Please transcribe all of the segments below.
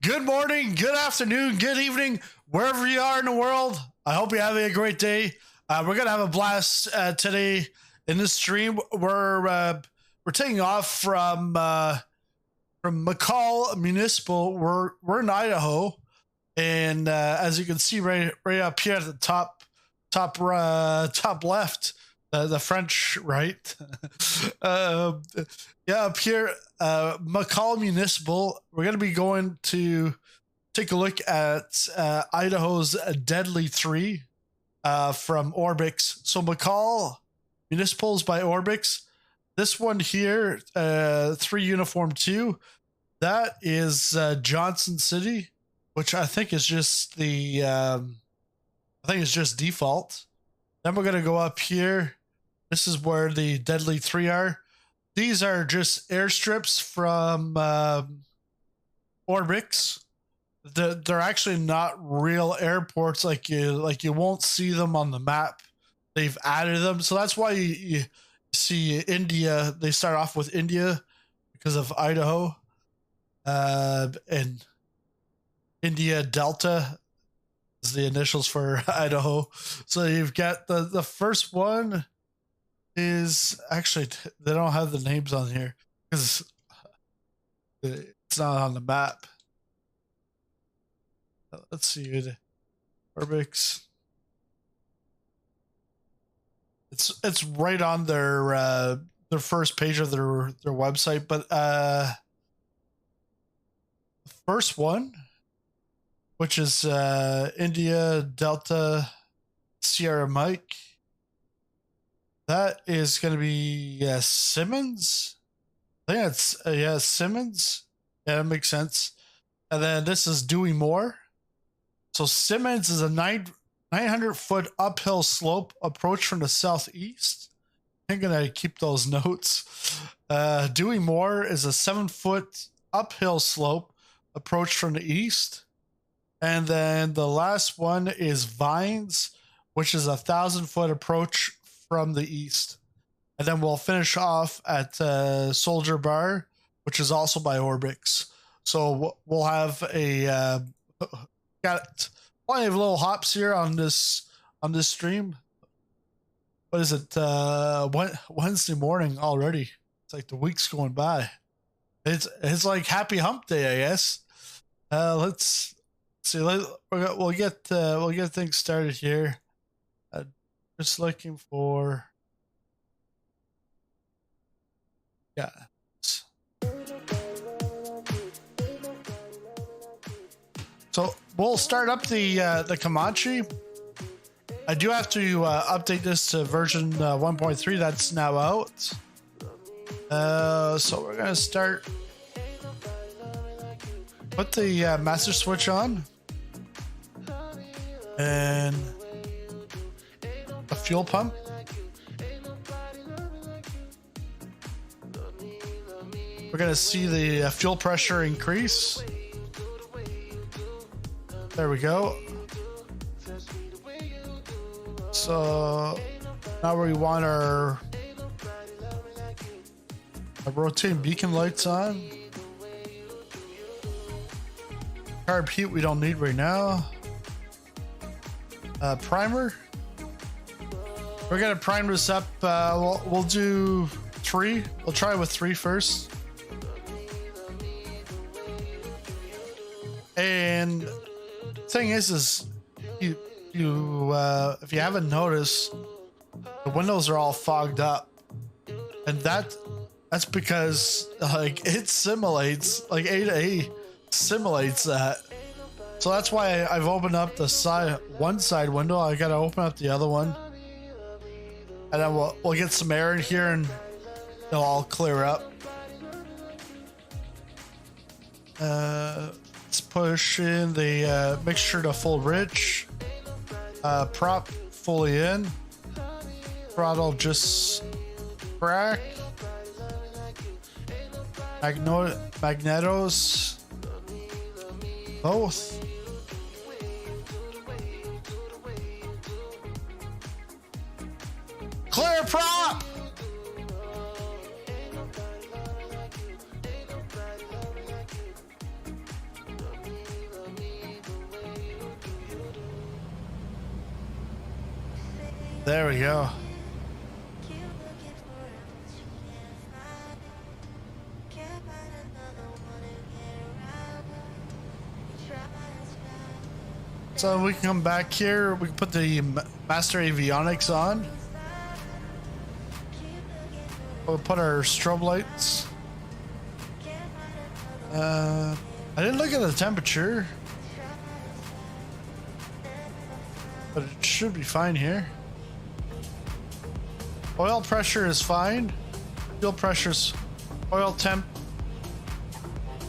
Good morning, good afternoon, good evening, wherever you are in the world. I hope you're having a great day. We're gonna have a blast today in this stream. We're taking off from McCall Municipal. We're in Idaho, and as you can see right up here at the top left, the French right. Yeah, up here, McCall Municipal. We're going to be going to take a look at Idaho's Deadly 3 from Orbx. So McCall Municipal is by Orbx. This one here, 3 Uniform 2, that is Johnson City, which I think is just the default. Then we're going to go up here. This is where the Deadly 3 are. These are just airstrips from Orbx. They're actually not real airports. Like you won't see them on the map. They've added them, so that's why you see India. They start off with India because of Idaho, and India Delta is the initials for Idaho. So you've got the first one. Is actually, they don't have the names on here because it's not on the map. Let's see, Orbx. It's right on their first page of their website, but the first one, which is India Delta Sierra Mike. That is going to be Simonds. I think it's Simonds. Yeah, that makes sense. And then this is Dewey more. So Simonds is a 900-foot uphill slope approach from the southeast. I'm going to keep those notes. Dewey more is a 7-foot uphill slope approach from the east. And then the last one is Vines, which is a 1,000-foot approach from the east. And then we'll finish off at Soldier Bar, which is also by Orbx. So we'll have got plenty of little hops here on this stream. What is it? Wednesday morning already. It's like the week's going by. It's like happy hump day, I guess. Let's see. We'll get things started here. Just looking for, yeah. So we'll start up the Comanche. I do have to update this to version 1.3. That's now out. So we're gonna start. Put the master switch on, and a fuel pump. We're going to see the fuel pressure increase. There we go. So now we want our rotating beacon lights on. Carb heat we don't need right now. Primer. We're gonna prime this up. We'll do 3. We'll try with 3 first. And thing is you if you haven't noticed, the windows are all fogged up, and that's because like it simulates, like A2A simulates that. So that's why I've opened up the one side window. I gotta open up the other one. And then we'll get some air in here and it'll all clear up. Let's push in the mixture to full rich. Prop fully in. Throttle just crack. Magnetos both. Clear prop. There we go. So we can come back here. We can put the master avionics on. We'll put our strobe lights. I didn't look at the temperature, but it should be fine here. Oil pressure is fine. Fuel pressure's oil temp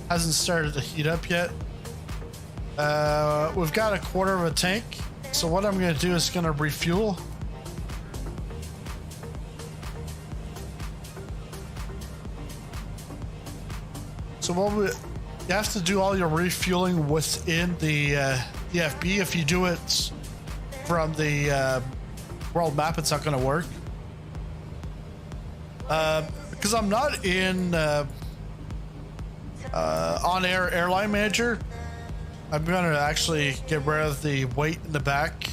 hasn't started to heat up yet. We've got a quarter of a tank, so what I'm going to do is going to refuel. So you have to do all your refueling within the FB. If you do it from the world map, it's not going to work. Because I'm not in on-air airline manager, I'm going to actually get rid of the weight in the back.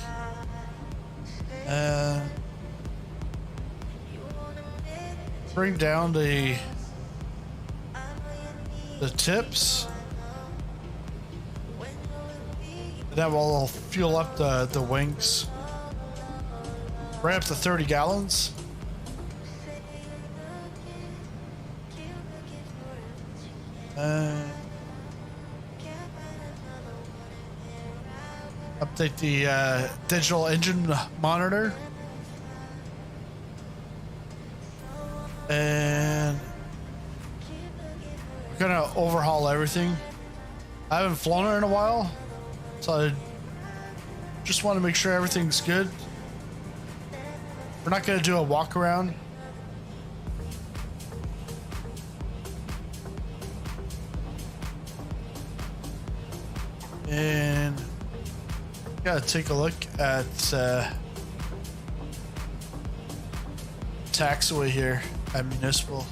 Bring down the tips. And that will fuel up the wings. Right up to 30 gallons. Update the digital engine monitor. And we're gonna overhaul everything. I haven't flown it in a while, so I just want to make sure everything's good. We're not gonna do a walk around. And gotta take a look at taxiway here at Municipal.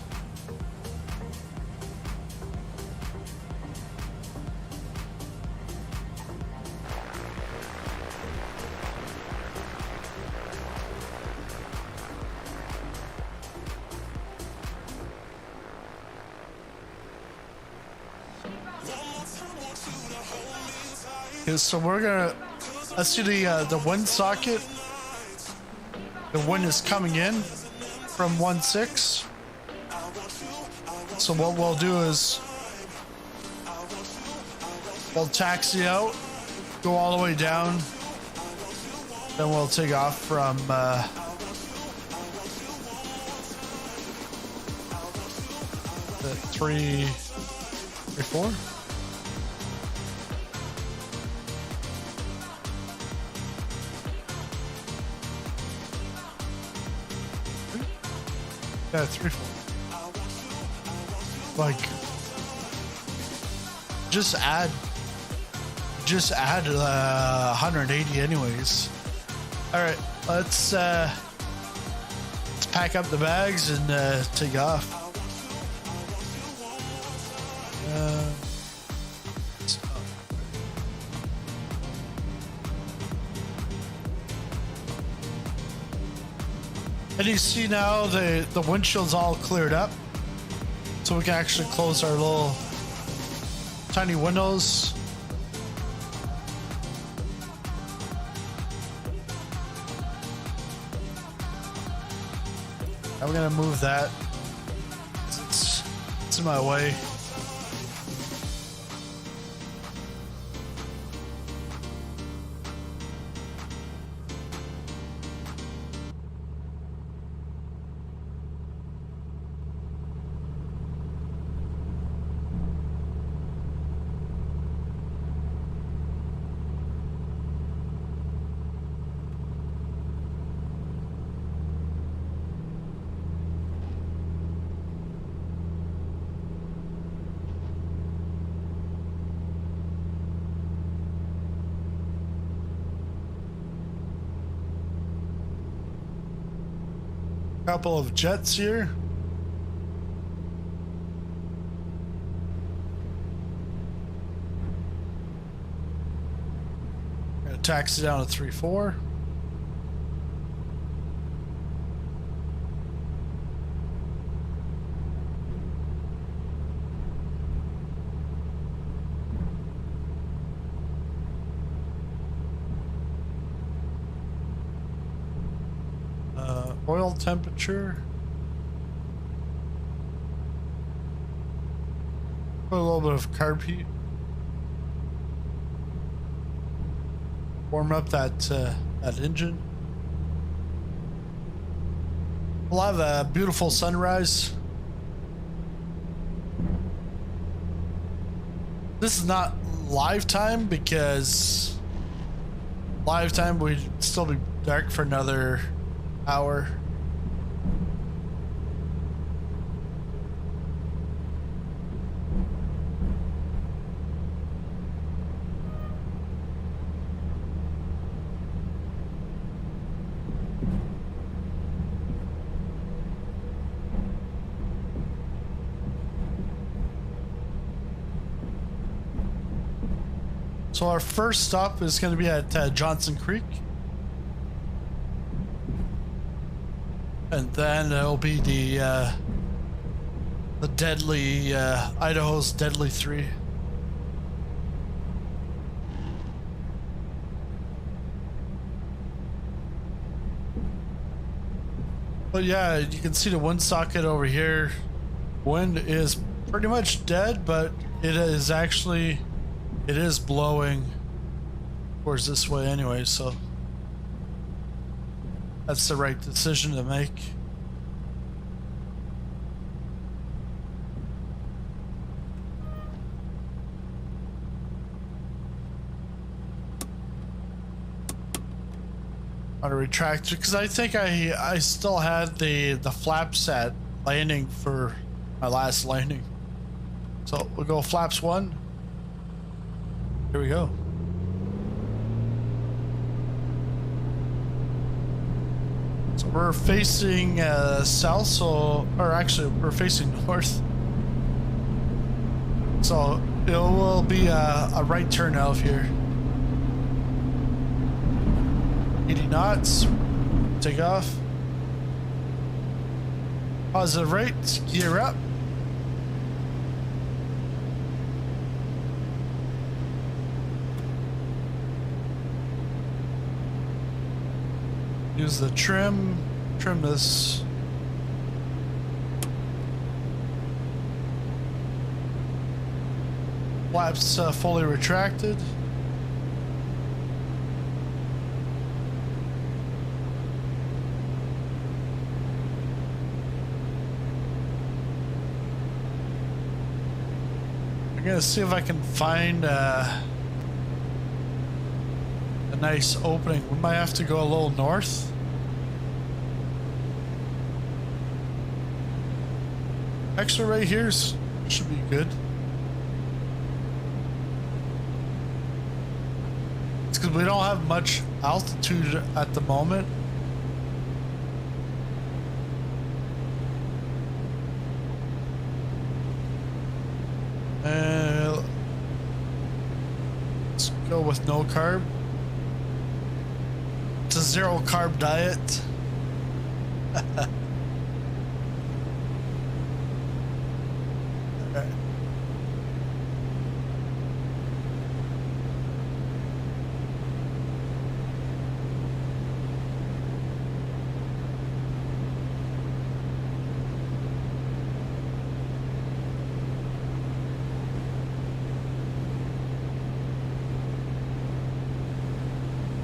Okay, so let's do the wind socket. The wind is coming in from 1.6. So what we'll do is we'll taxi out, go all the way down, then we'll take off from the 3-4. Yeah, 3-4. Like, just add 180 anyways. All right, let's pack up the bags and take off. And you see now the windshield's all cleared up, so we can actually close our little tiny windows. And we're gonna move that. It's in my way. Couple of jets here. Gonna taxi down to 3-4. Oil temperature. Put a little bit of carb heat. Warm up that engine. We'll have a beautiful sunrise. This is not live time because live time would still be dark for another hour. So our first stop is going to be at Johnson Creek. And then it'll be the deadly, Idaho's Deadly 3. But yeah, you can see the wind socket over here. Wind is pretty much dead, but it is actually... It is blowing towards this way anyway, so that's the right decision to make. On a retractor, because I think I still had the flaps at landing for my last landing. So we'll go flaps 1. Here we go. So we're facing south, so, or actually we're facing north. So it will be a right turn out of here. 80 knots, take off. Positive right, gear up. Use the trim this. Flaps fully retracted. I'm gonna see if I can find a nice opening. We might have to go a little north. Actually, right here should be good. It's because we don't have much altitude at the moment. Let's go with no carb. It's a 0 carb diet.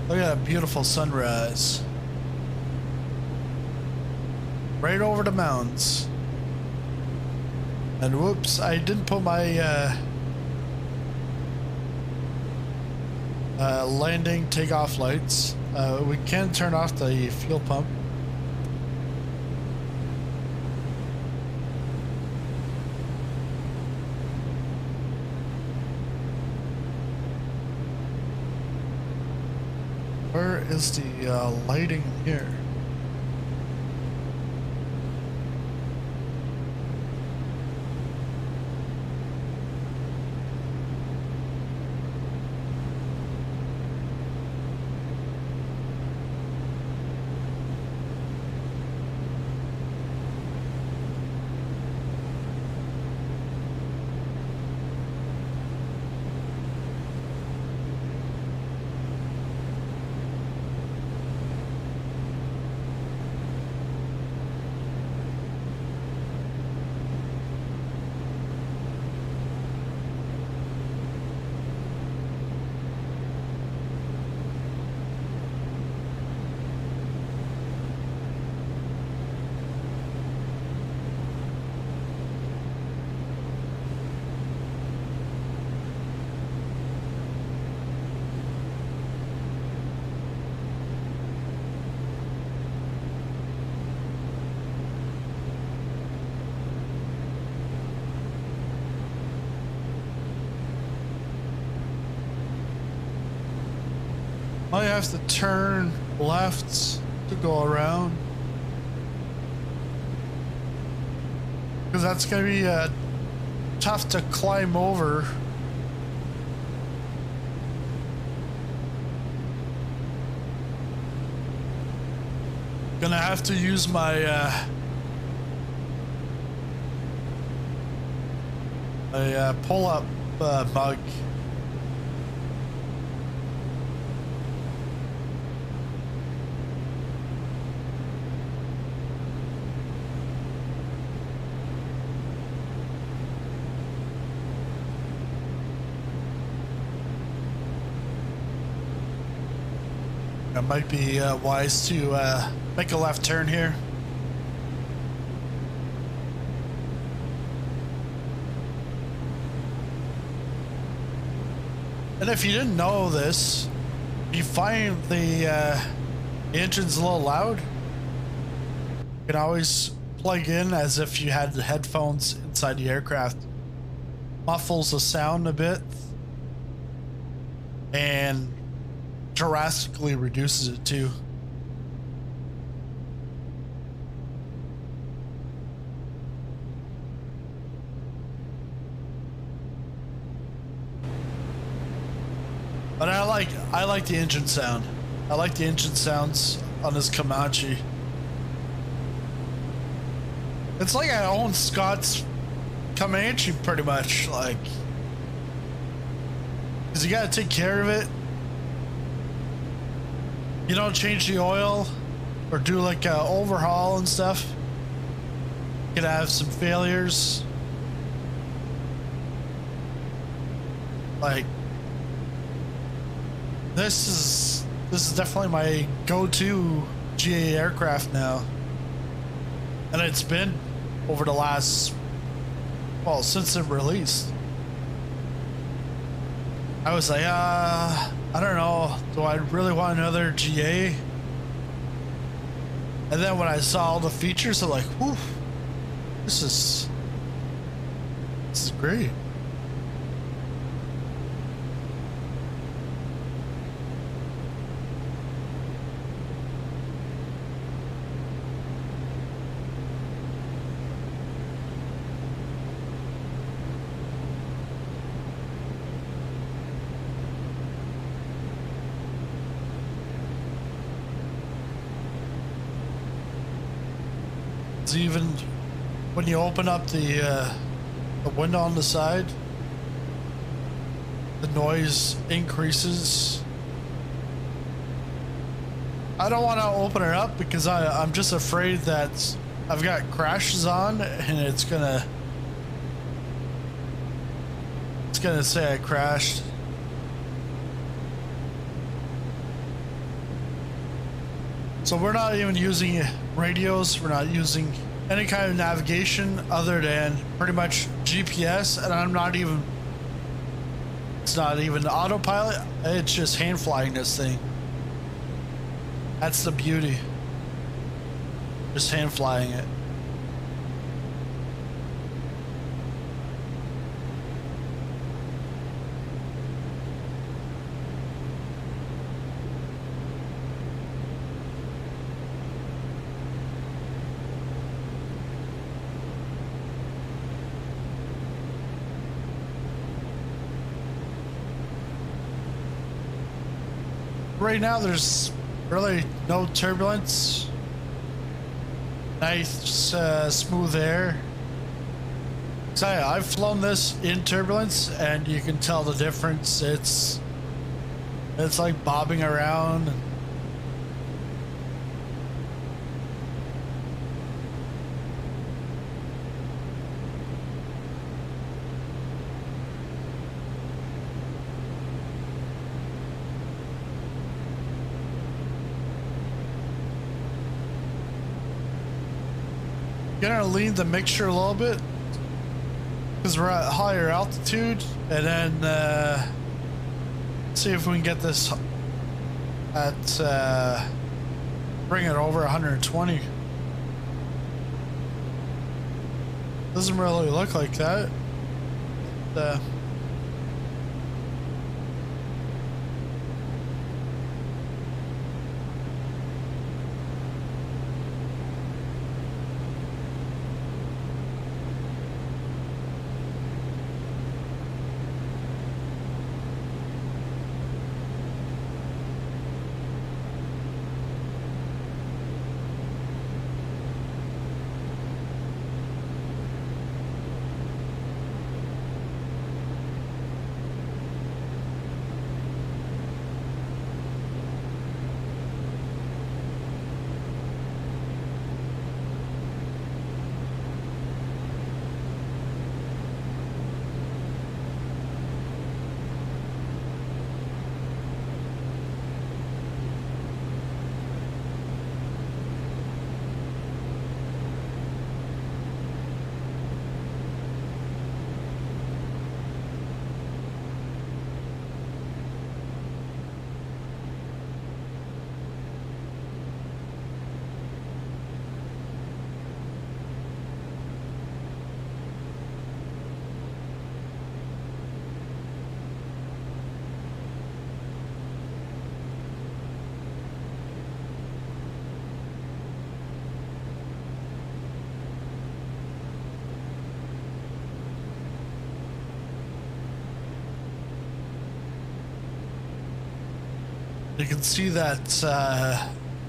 Look at that beautiful sunrise. Right over the mountains. And whoops, I didn't put my landing takeoff lights. We can turn off the fuel pump. Where is the lighting here? Might have to turn left to go around. Because that's going to be tough to climb over. Gonna have to use my pull-up mug. It might be wise to make a left turn here. And if you didn't know this, you find the engine's a little loud, you can always plug in as if you had the headphones inside the aircraft. Muffles the sound a bit and drastically reduces it too. But I like the engine sound. I like the engine sounds on this Comanche. It's like I own Scott's Comanche pretty much, like, because you gotta take care of it. You don't change the oil or do like a overhaul and stuff. You could have some failures. Like, this is definitely my go-to GA aircraft now, and it's been over the last, well, since it released. I was like, I don't know, do I really want another GA? And then when I saw all the features, I'm like, whew, this is great. Even when you open up the window on the side, the noise increases. I don't want to open it up because I'm just afraid that I've got crashes on and it's gonna say I crashed. So we're not even using radios, we're not using any kind of navigation other than pretty much GPS, and it's not even autopilot, it's just hand flying this thing. That's the beauty. Just hand flying it. Right now there's really no turbulence. Nice smooth air. So I've flown this in turbulence and you can tell the difference. It's like bobbing around. Gonna lean the mixture a little bit because we're at higher altitude, and then see if we can get this at bring it over 120. Doesn't really look like that. You can see that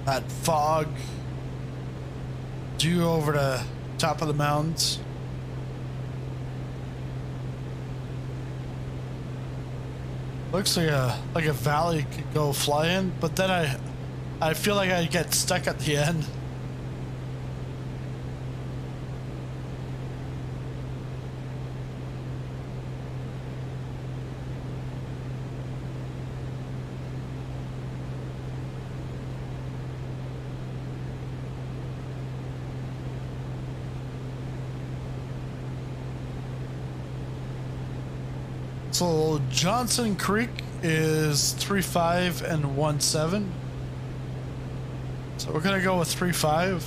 that fog due over the top of the mountains. Looks like a valley could go flying, but then I feel like I get stuck at the end. So Johnson Creek is 3.5 and 1.7. So we're gonna go with 3.5.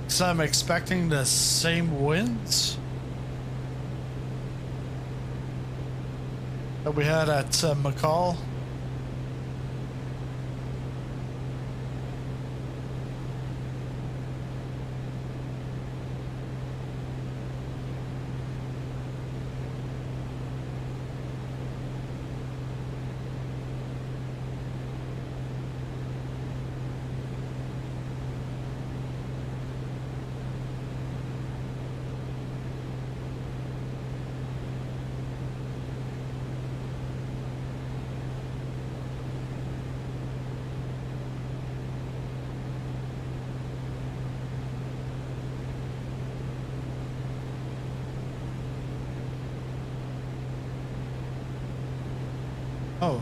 So I'm expecting the same winds that we had at McCall. Oh.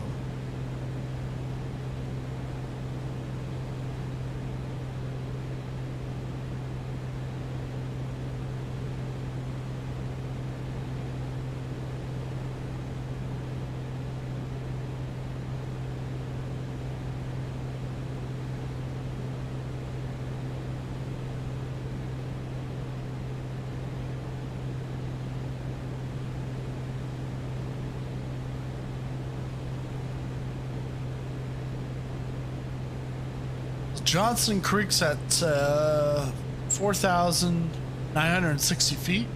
Johnson Creek's at 4,960 feet,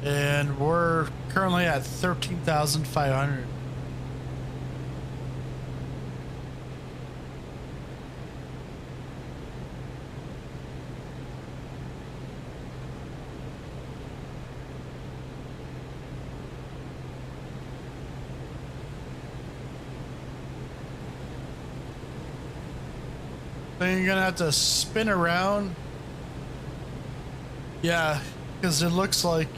and we're currently at 13,500. Then you're gonna have to spin around. Yeah, because it looks like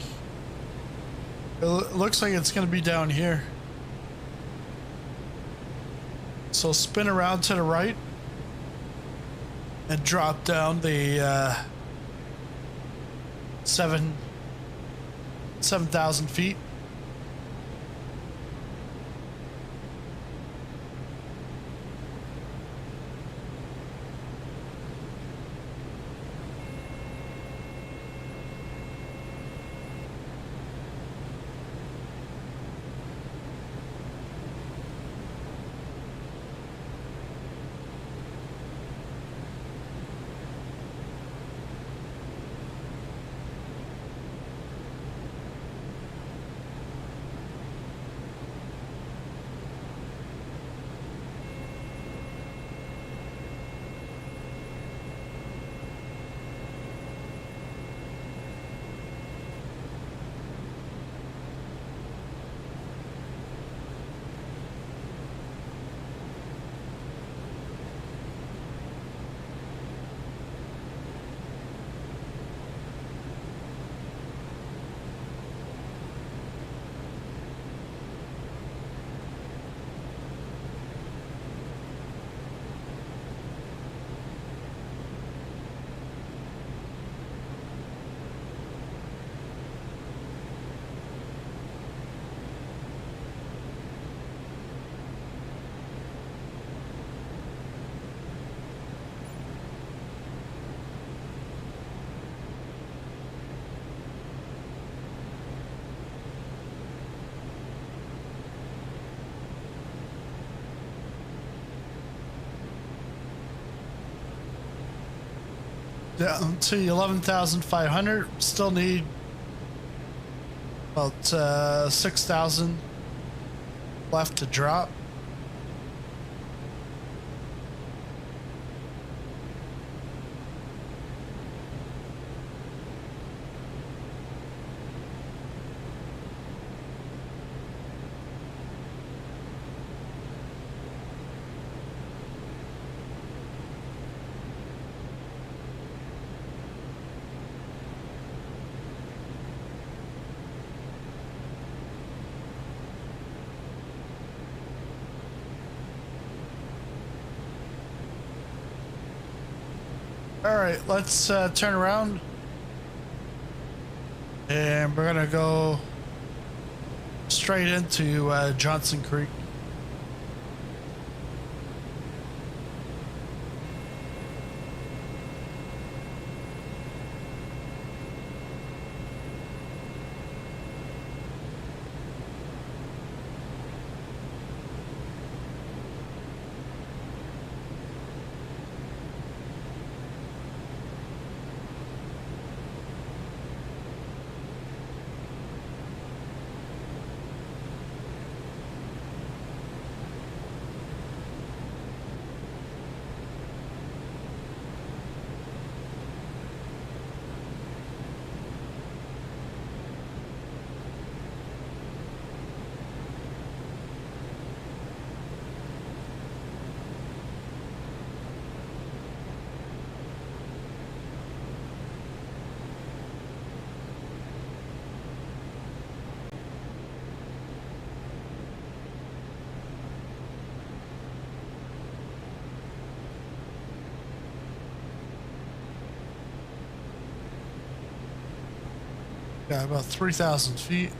it's gonna be down here. So spin around to the right and drop down the 7,000 feet. Down to 11,500. Still need About 6,000 left to drop. All right, let's turn around and we're gonna go straight into Johnson Creek. Yeah, about 3,000 feet.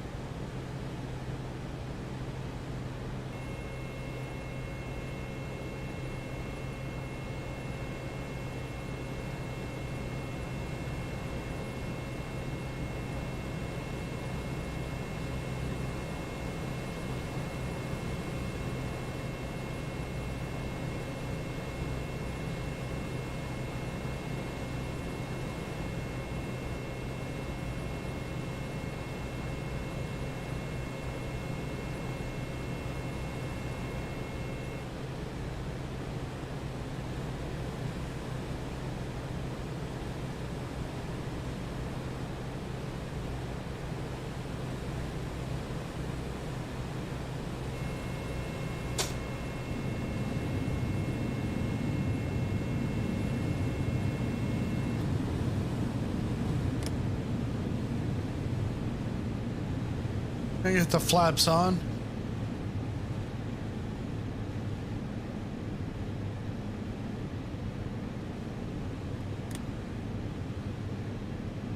Get the flaps on.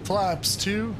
Flaps too.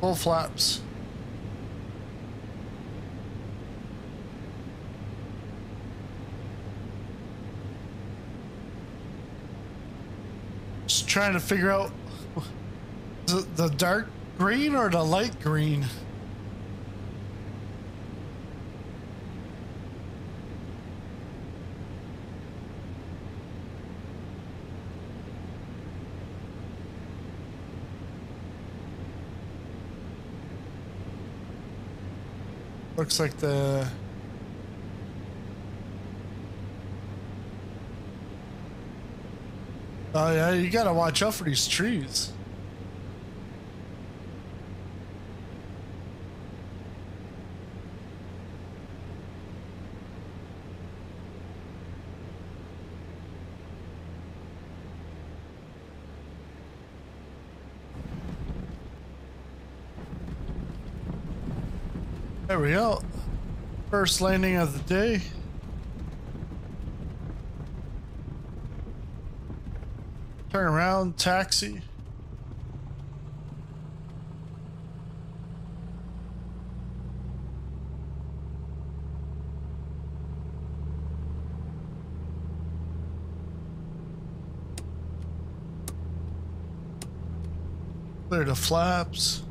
Full flaps. Just trying to figure out the dark green or the light green. Looks like the oh yeah, you gotta watch out for these trees. There we go. First landing of the day. Turn around, taxi. Clear the flaps.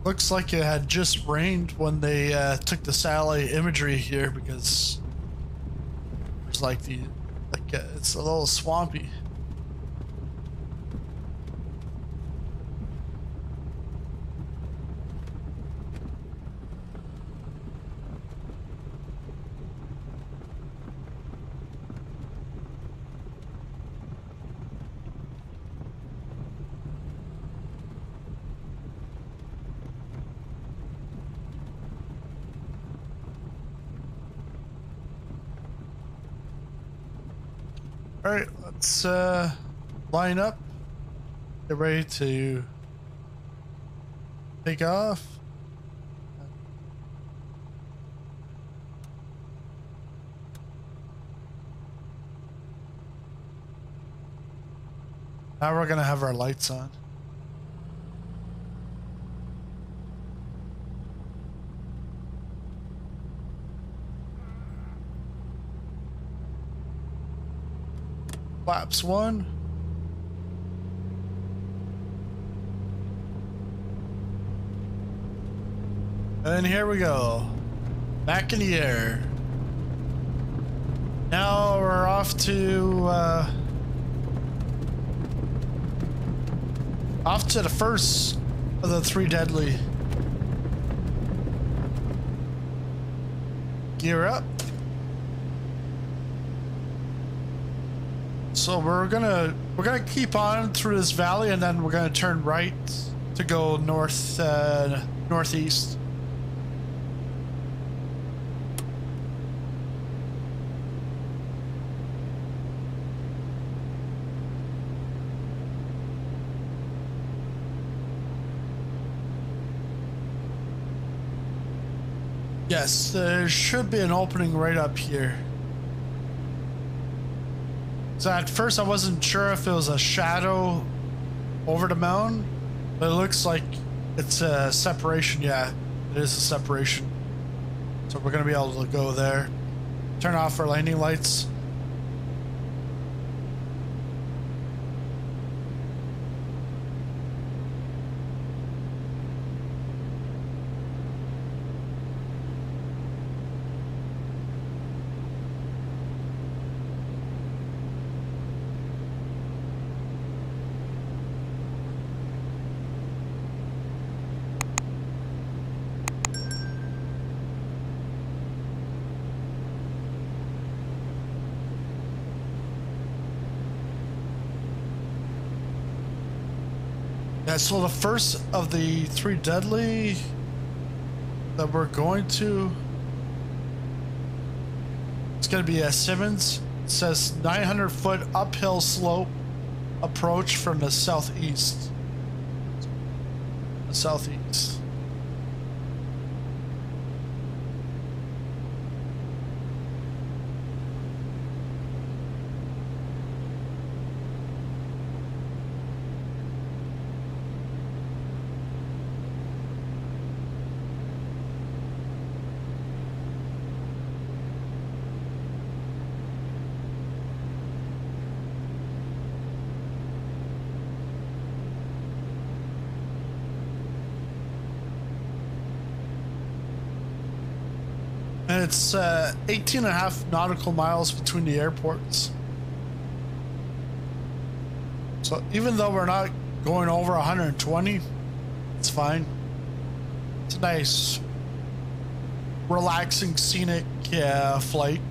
Looks like it had just rained when they took the satellite imagery here, because there's like it's a little swampy. All right, let's line up, get ready to take off. Now we're gonna have our lights on. Flaps 1. And here we go. Back in the air. Now we're off to the first of the 3 deadly. Gear up. So we're gonna keep on through this valley, and then we're gonna turn right to go northeast. Yes, there should be an opening right up here. So at first I wasn't sure if it was a shadow over the mountain, but it looks like it's a separation. Yeah, it is a separation. So we're gonna be able to go there. Turn off our landing lights. Yeah, so the first of the 3 deadly that we're going to, it's going to be a Simonds. It says 900-foot uphill slope approach from the southeast. The southeast. And it's 18.5 nautical miles between the airports. So even though we're not going over 120, it's fine. It's nice. relaxing, scenic flight.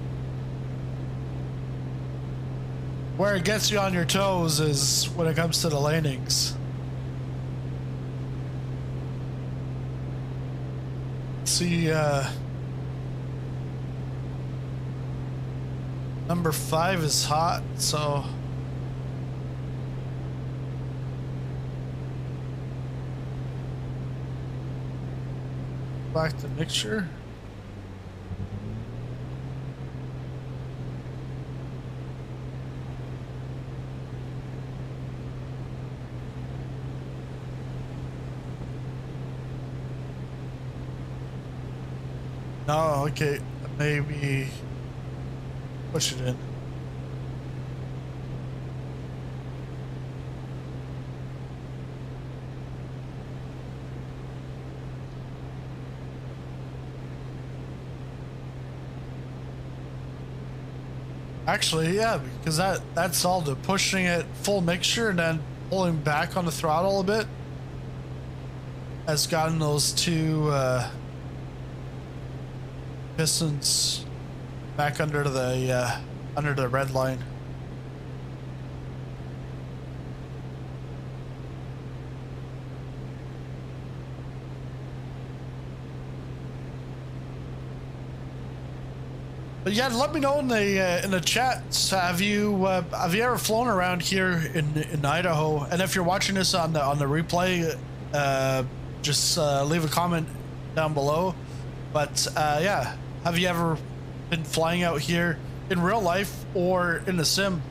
Where it gets you on your toes is when it comes to the landings. See, number 5 is hot, so back to mixture. No, okay, maybe push it in. Actually, yeah, because that's all the pushing it full mixture and then pulling back on the throttle a bit has gotten those two pistons back under the red line. But yeah, let me know in the chats. Have you ever flown around here in Idaho? And if you're watching this on the replay, just leave a comment down below. But yeah, have you ever been flying out here in real life or in the sim?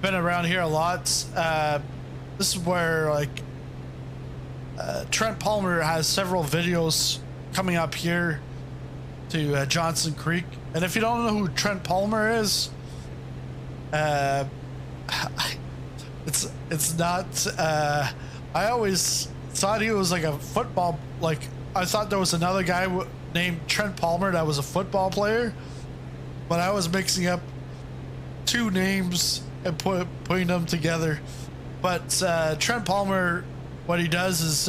Been around here a lot. This is where like Trent Palmer has several videos coming up here to Johnson Creek. And if you don't know who Trent Palmer is, it's not I always thought he was like a football, like I thought there was another guy named Trent Palmer that was a football player, but I was mixing up two names and putting them together. But Trent Palmer, what he does is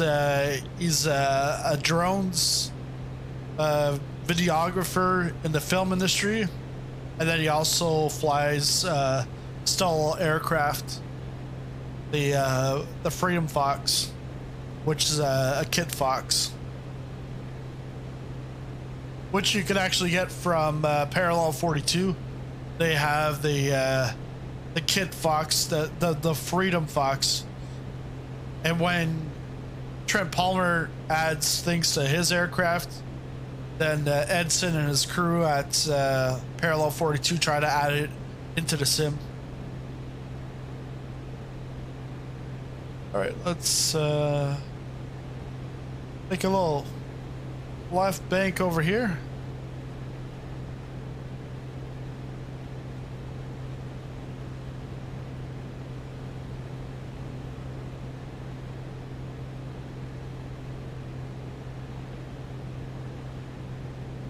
he's a drones videographer in the film industry, and then he also flies STOL aircraft, the Freedom Fox, which is a Kit Fox, which you can actually get from Parallel 42. They have the Kit Fox, the Freedom Fox, and when Trent Palmer adds things to his aircraft, then Edson and his crew at Parallel 42 try to add it into the sim. All right, let's make a little left bank over here.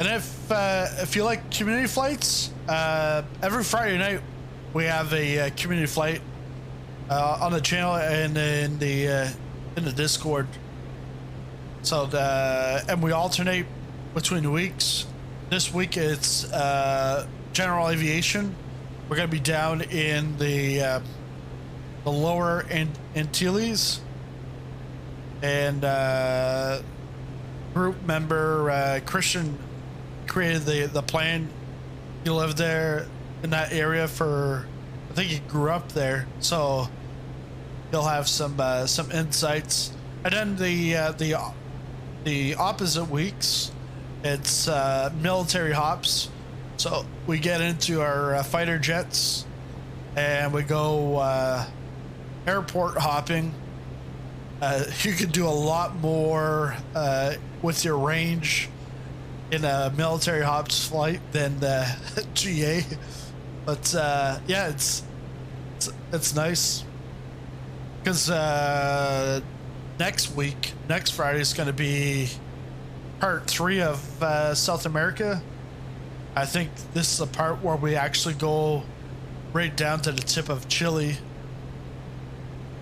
And if you like community flights, every Friday night we have a community flight on the channel and in the Discord. So and we alternate between the weeks. This week it's general aviation. We're gonna be down in the lower Antilles, and group member Christian created the plan. He lived there in that area for, I think he grew up there, so he'll have some insights. And then the opposite weeks, it's military hops. So we get into our fighter jets and we go airport hopping. You can do a lot more with your range in a military hops flight than GA, but yeah, it's nice because next Friday is going to be part 3 of South America. I think this is the part where we actually go right down to the tip of Chile.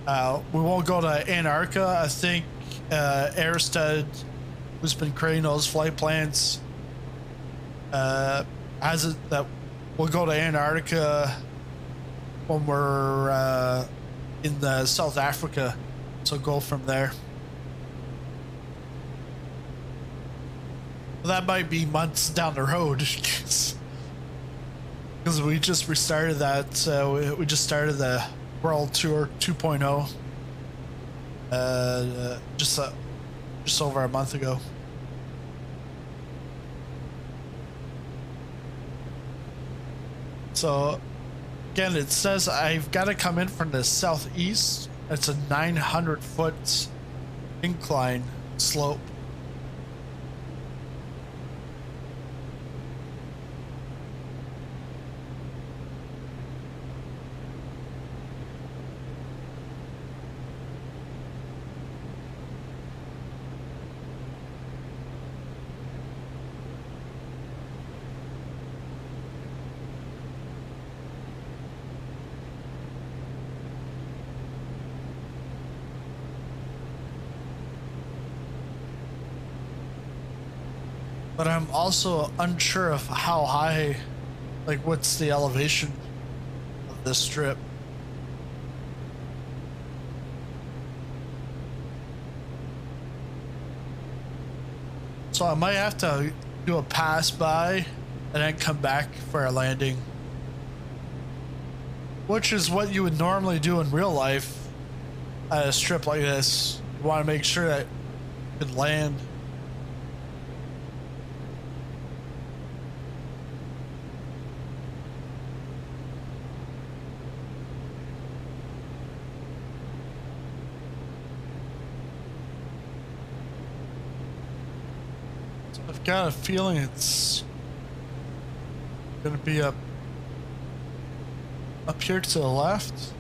We won't go to Antarctica. I think Airstrip who's been creating those flight plans, has it that we'll go to Antarctica when we're in the South Africa, so go from there. That might be months down the road because we just restarted that. We just started the World Tour 2.0 just over a month ago. So again, it says I've got to come in from the southeast. It's a 900-foot incline slope. But I'm also unsure of how high, like what's the elevation of this strip. So I might have to do a pass by and then come back for a landing, which is what you would normally do in real life at a strip like this. You want to make sure that you can land. I've got a feeling it's gonna be up here to the left.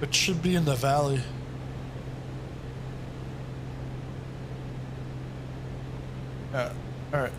It should be in the valley. Yeah, all right.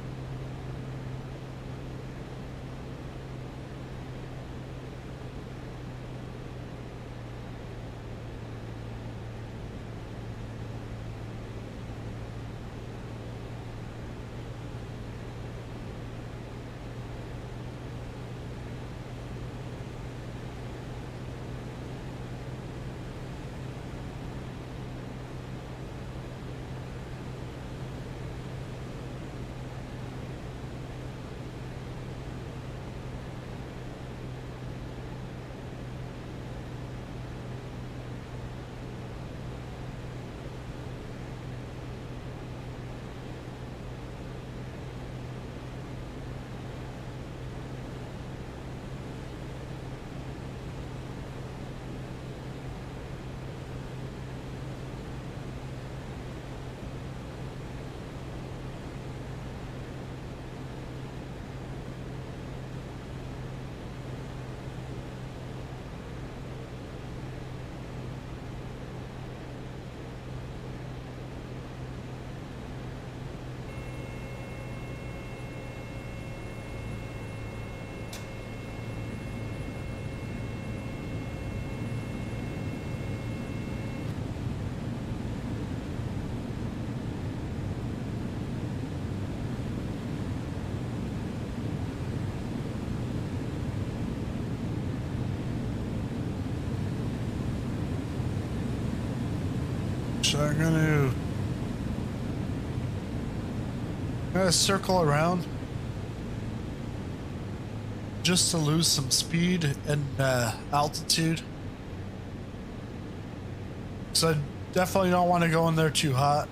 So I'm gonna circle around just to lose some speed and altitude. So I definitely don't want to go in there too hot.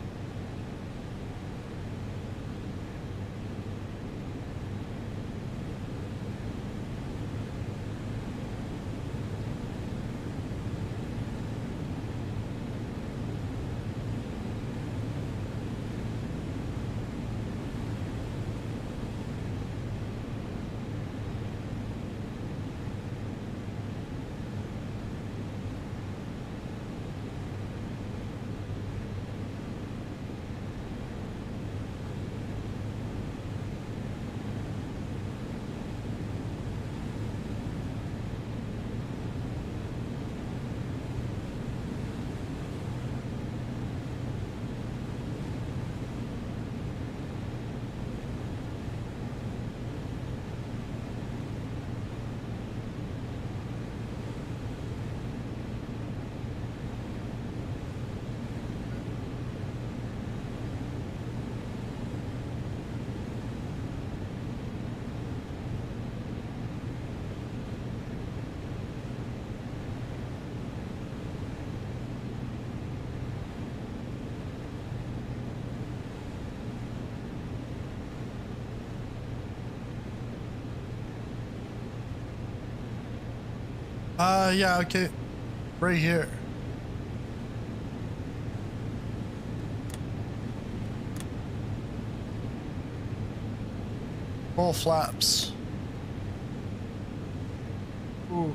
Yeah, okay. Right here. Full flaps. Ooh.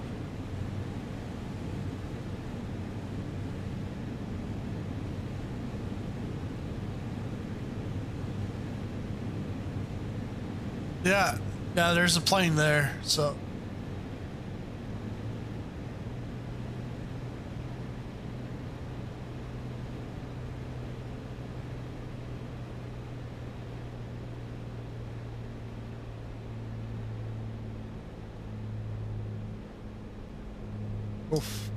Yeah, yeah, there's a plane there, so. Oof.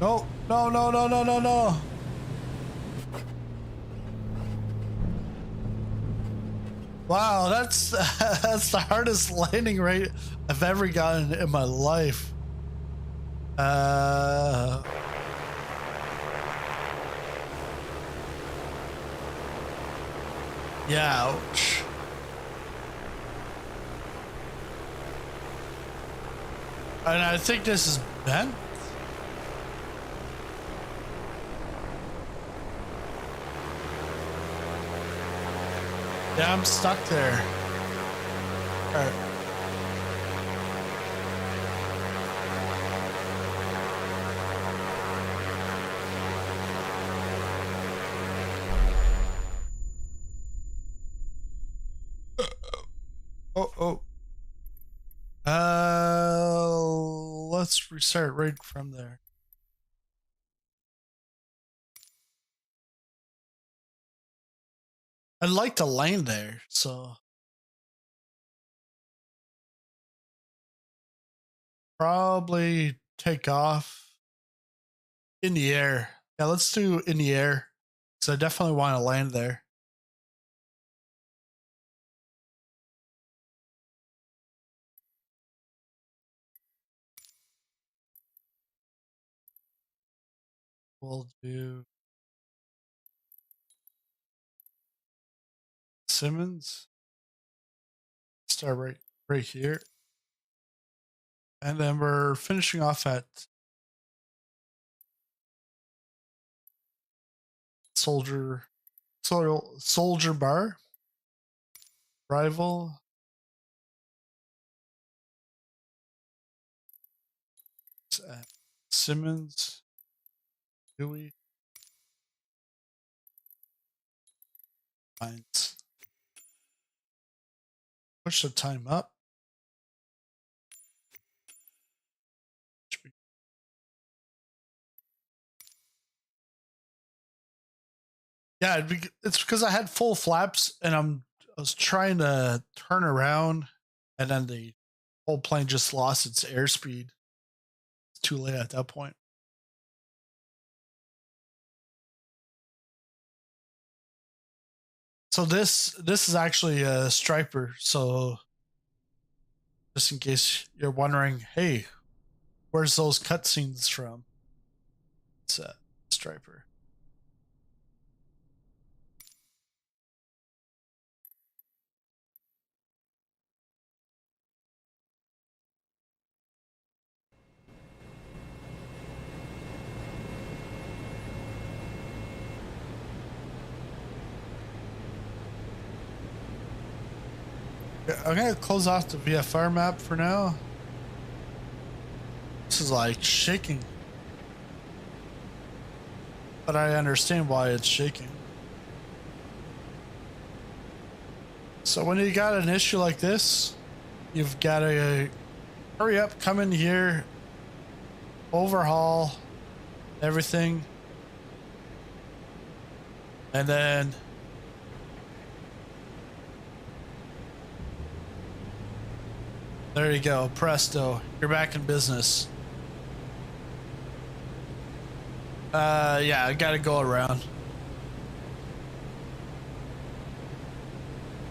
No, no, no, no, no, no, no. Wow, that's that's the hardest landing rate I've ever gotten in my life. Yeah, ouch. And I think this is bent. Yeah, I'm stuck there. All right. Oh, oh. Let's restart right from there. I'd like to land there, so probably take off in the air. Yeah, let's do in the air, because I definitely want to land there. We'll do Simonds. Start right here. And then we're finishing off at Soldier Bar. Rival. Simonds. Dewey. Mines. Push the time up. Yeah, it's because I had full flaps and I was trying to turn around, and then the whole plane just lost its airspeed. It's too late at that point. So this is actually a striper. So just in case you're wondering, hey, where's those cutscenes from? It's a striper. I'm gonna close off the VFR map for now. This is like shaking, but I understand why it's shaking. So when you got an issue like this, you've got to hurry up, come in here, overhaul everything, and then there you go, presto, you're back in business. Yeah, I gotta go around.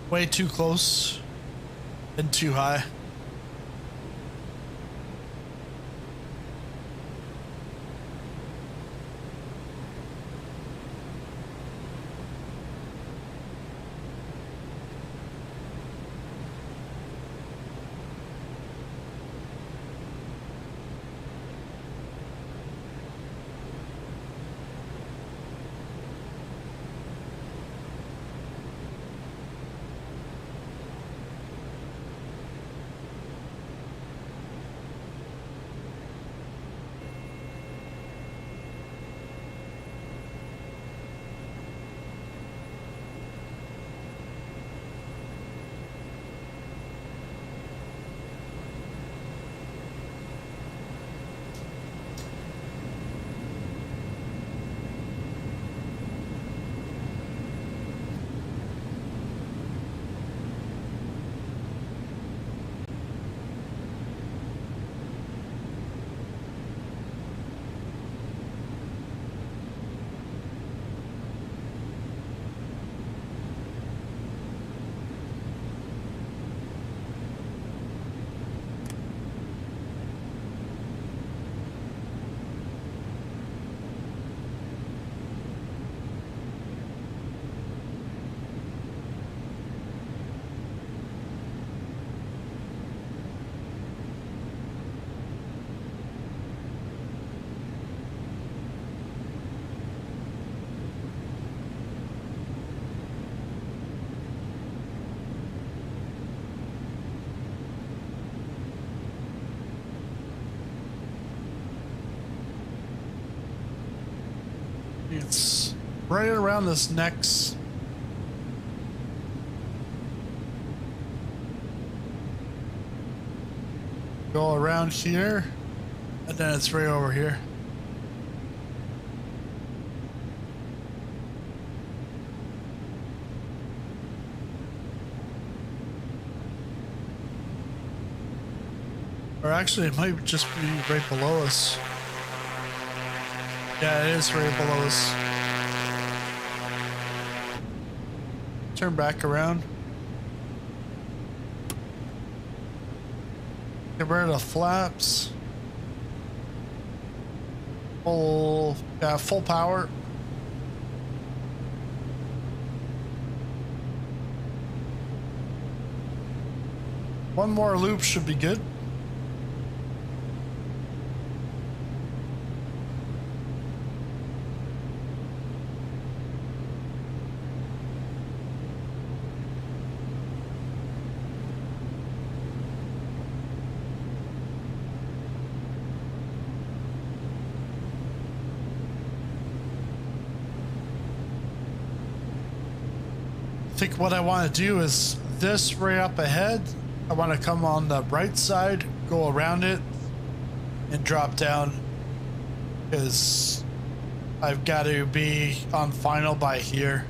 Way too close and too high. It's right around this next. Go around here, and then it's right over here. Or actually, it might just be right below us. Yeah, it is right below us. Turn back around. Get rid of the flaps. Full power. One more loop should be good. I think what I want to do is this right up ahead. I want to come on the right side, go around it, and drop down, because I've got to be on final by here.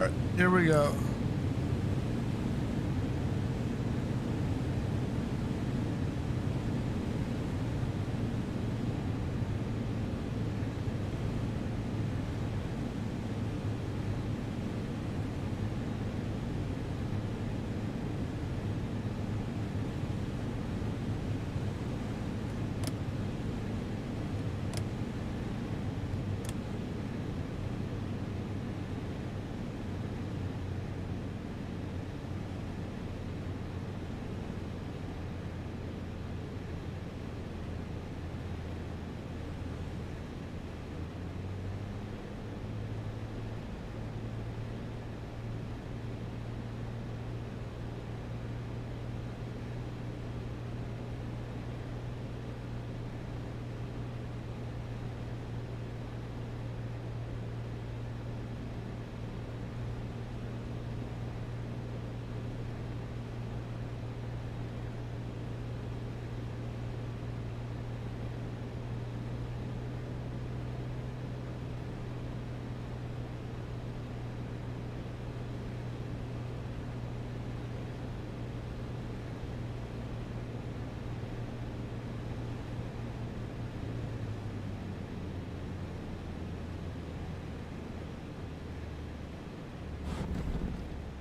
All right, here we go.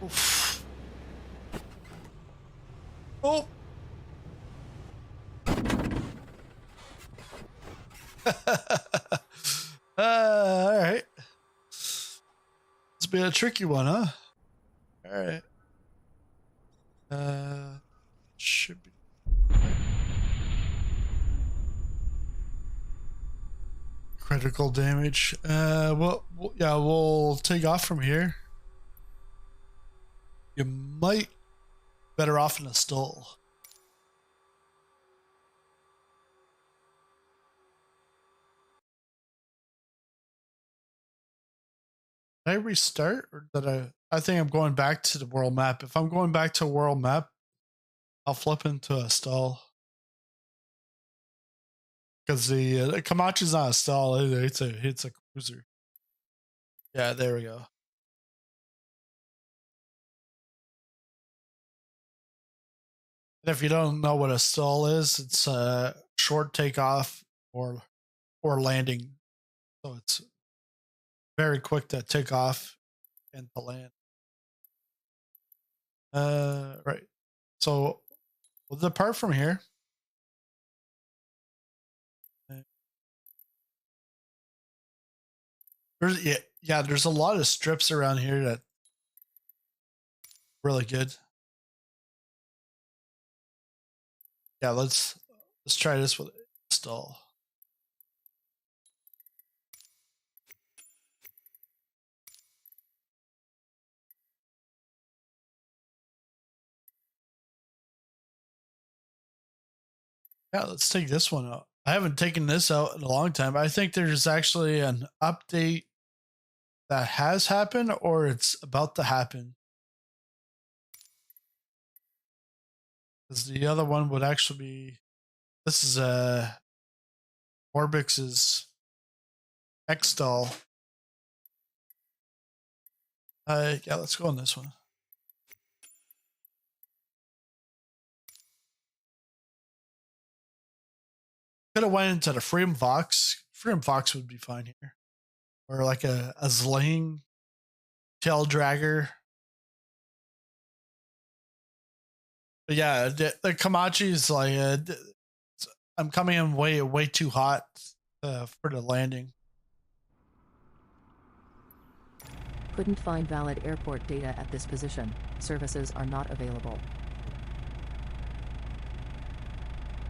Oof. Oh. All right. It's been a tricky one, huh? All right. Should be. Critical damage. Well, yeah, we'll take off from here. You might better off in a stall. Did I restart or did I think I'm going back to the world map. If I'm going back to world map, I'll flip into a stall. Because the Comanche's not a stall, it's a cruiser. Yeah, there we go. And if you don't know what a stall is, it's a short takeoff or landing. So it's very quick to take off and to land. Right. So we'll depart from here. There's a lot of strips around here that really good. Yeah, let's try this with install. Yeah, let's take this one out. I haven't taken this out in a long time. I think there's actually an update that has happened or it's about to happen. Because the other one would actually be, this is Orbx's X-Doll. Yeah, let's go on this one. Could have went into the Freedom Fox. Freedom Fox would be fine here. Or like a Zling tail dragger. But yeah, the Comanche is like, I'm coming in way too hot for the landing. Couldn't find valid airport data at this position. Services are not available.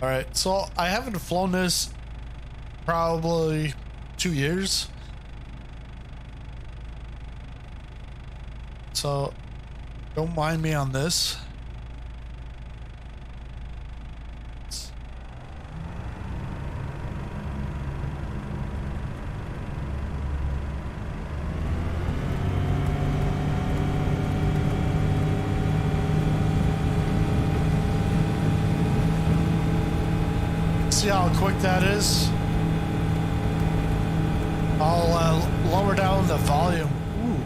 All right, so I haven't flown this probably 2 years. So don't mind me on this. See how quick that is? I'll lower down the volume. Ooh.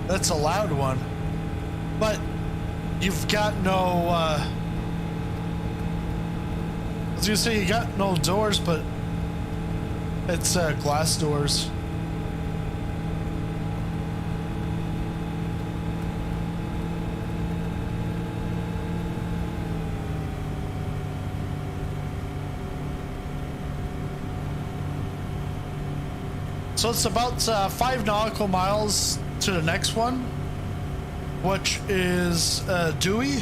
That's a loud one. But you've got no, I was gonna say you got no doors, but it's glass doors. So it's about 5 nautical miles to the next one, which is Dewey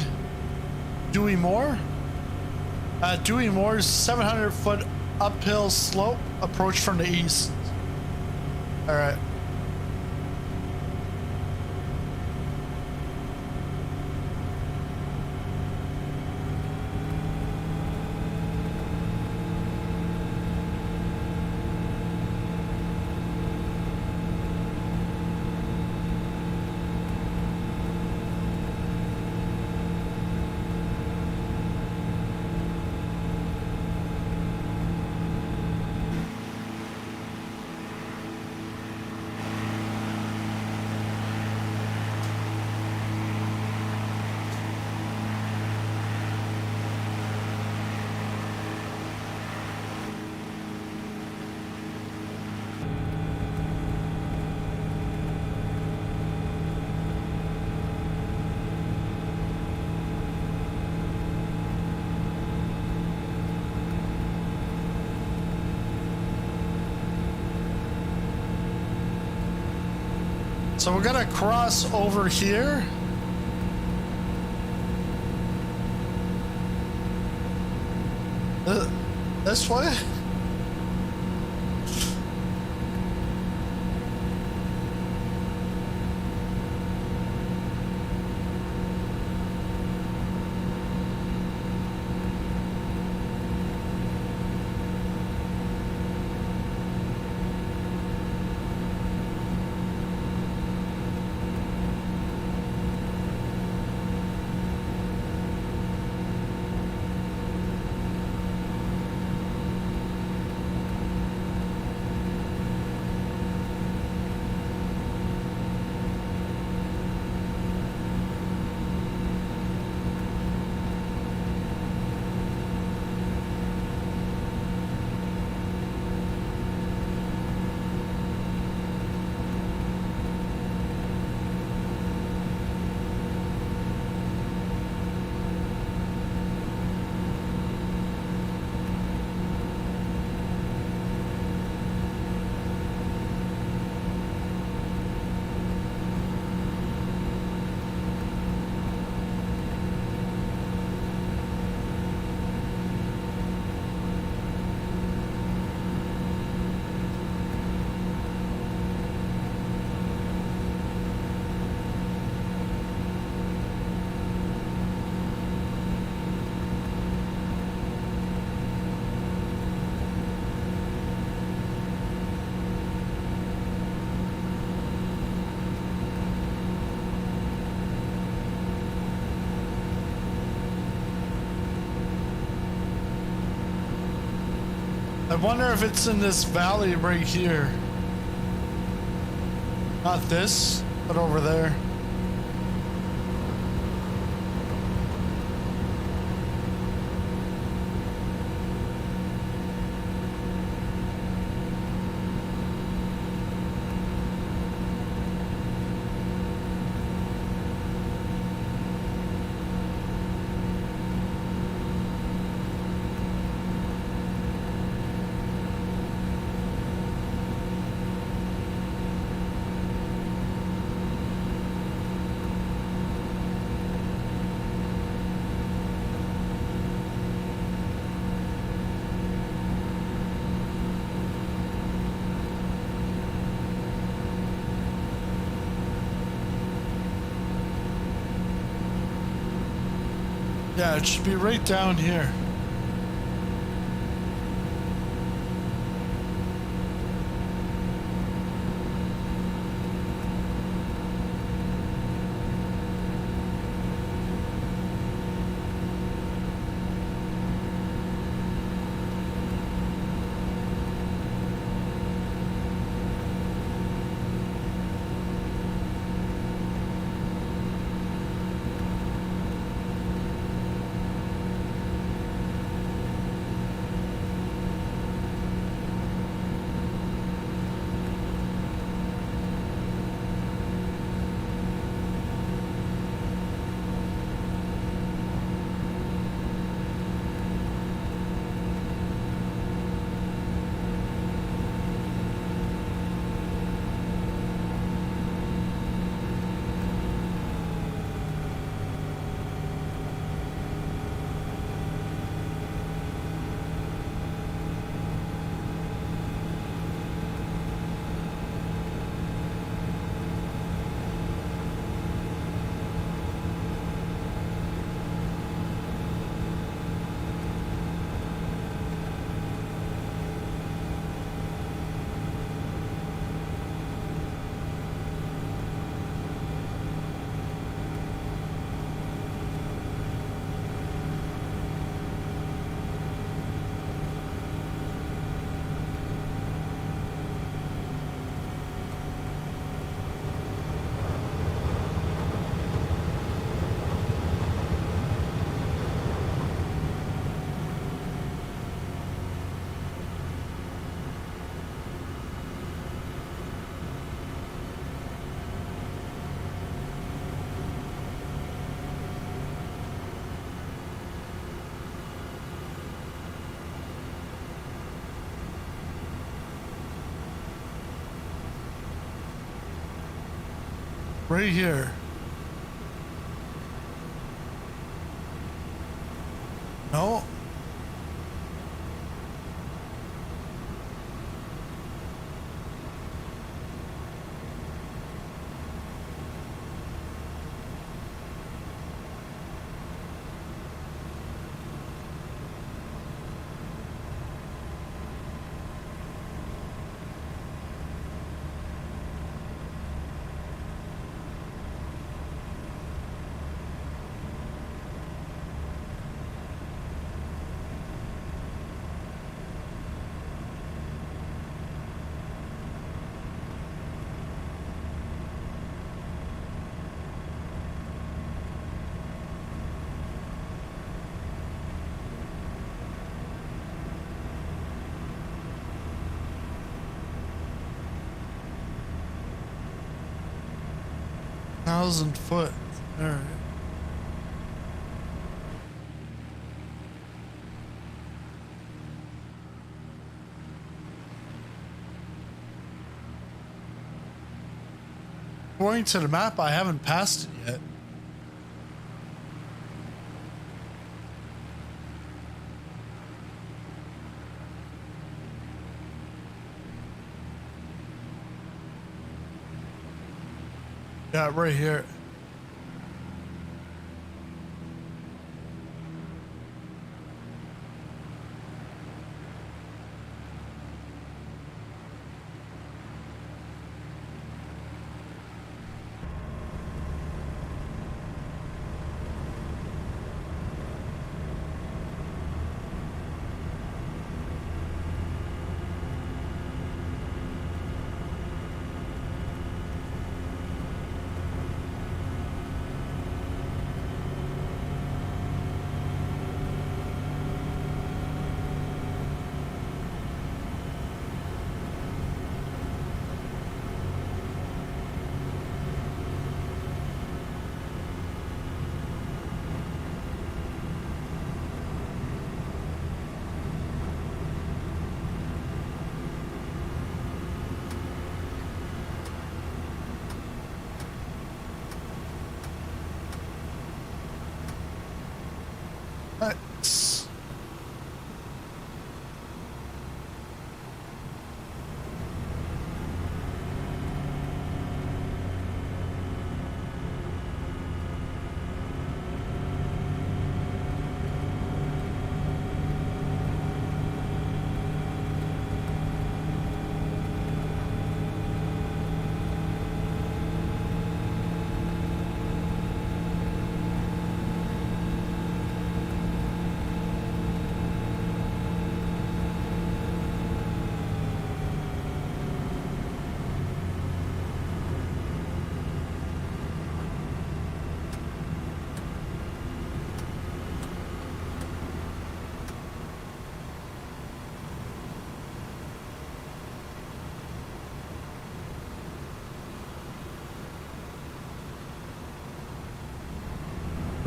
Moor. Dewey Moor's 700-foot uphill slope approach from the east. All right. So we're gonna cross over here. This way? I wonder if it's in this valley right here. Not this, but over there. Yeah, it should be right down here. Right here. No. $1,000 All right. According to the map, I haven't passed it yet. Yeah, right here.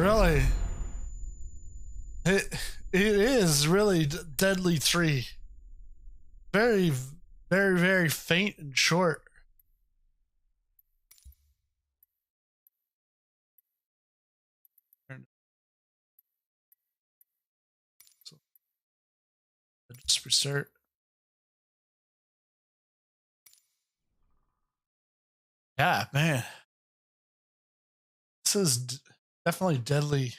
Really? It is really deadly 3. Very, very, very faint and short. So, just restart. Yeah, man. This is definitely deadly.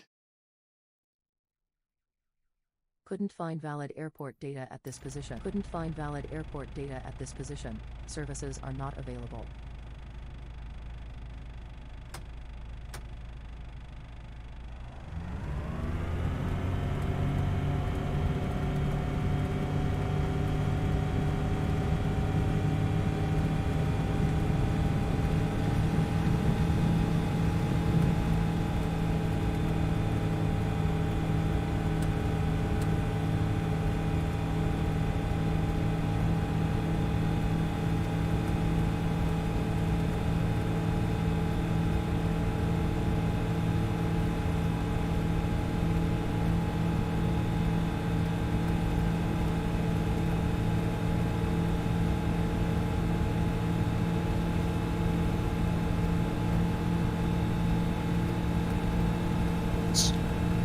Couldn't find valid airport data at this position. Couldn't find valid airport data at this position. Services are not available.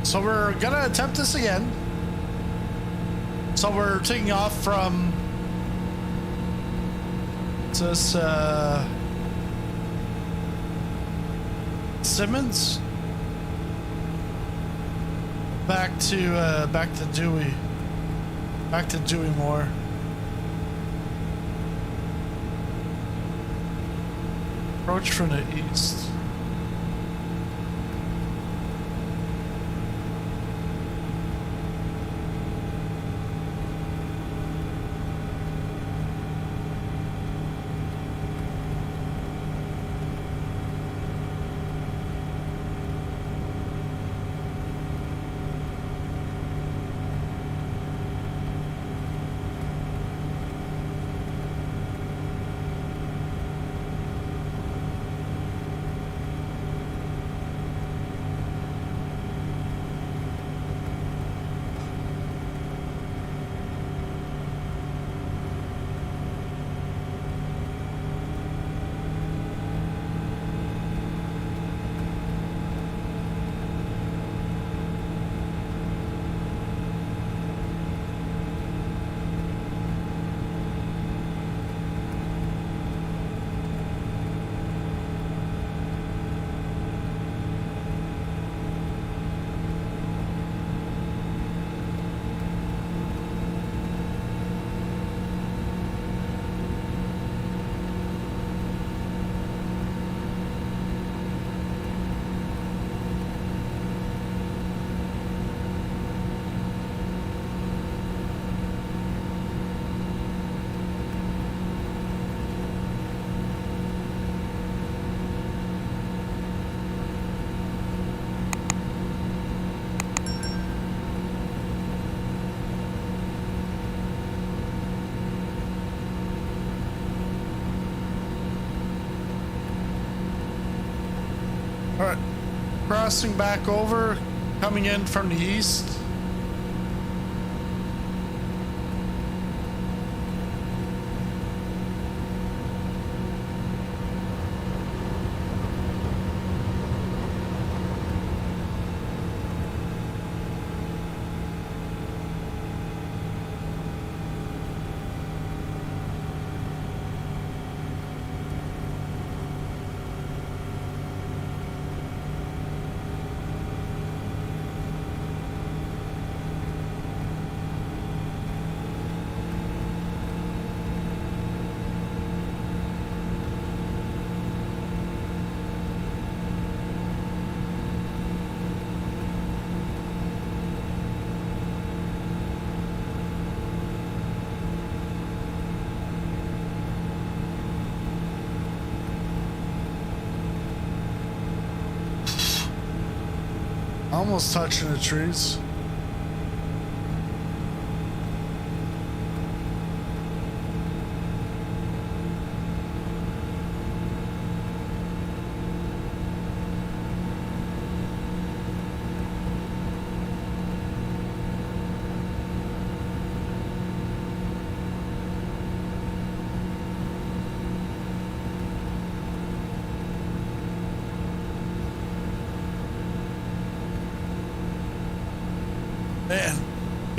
So we're gonna attempt this again. So we're taking off from this Simonds back to Dewey. Back to Dewey more. Approach from the east. All right, crossing back over, coming in from the east. Almost touching the trees.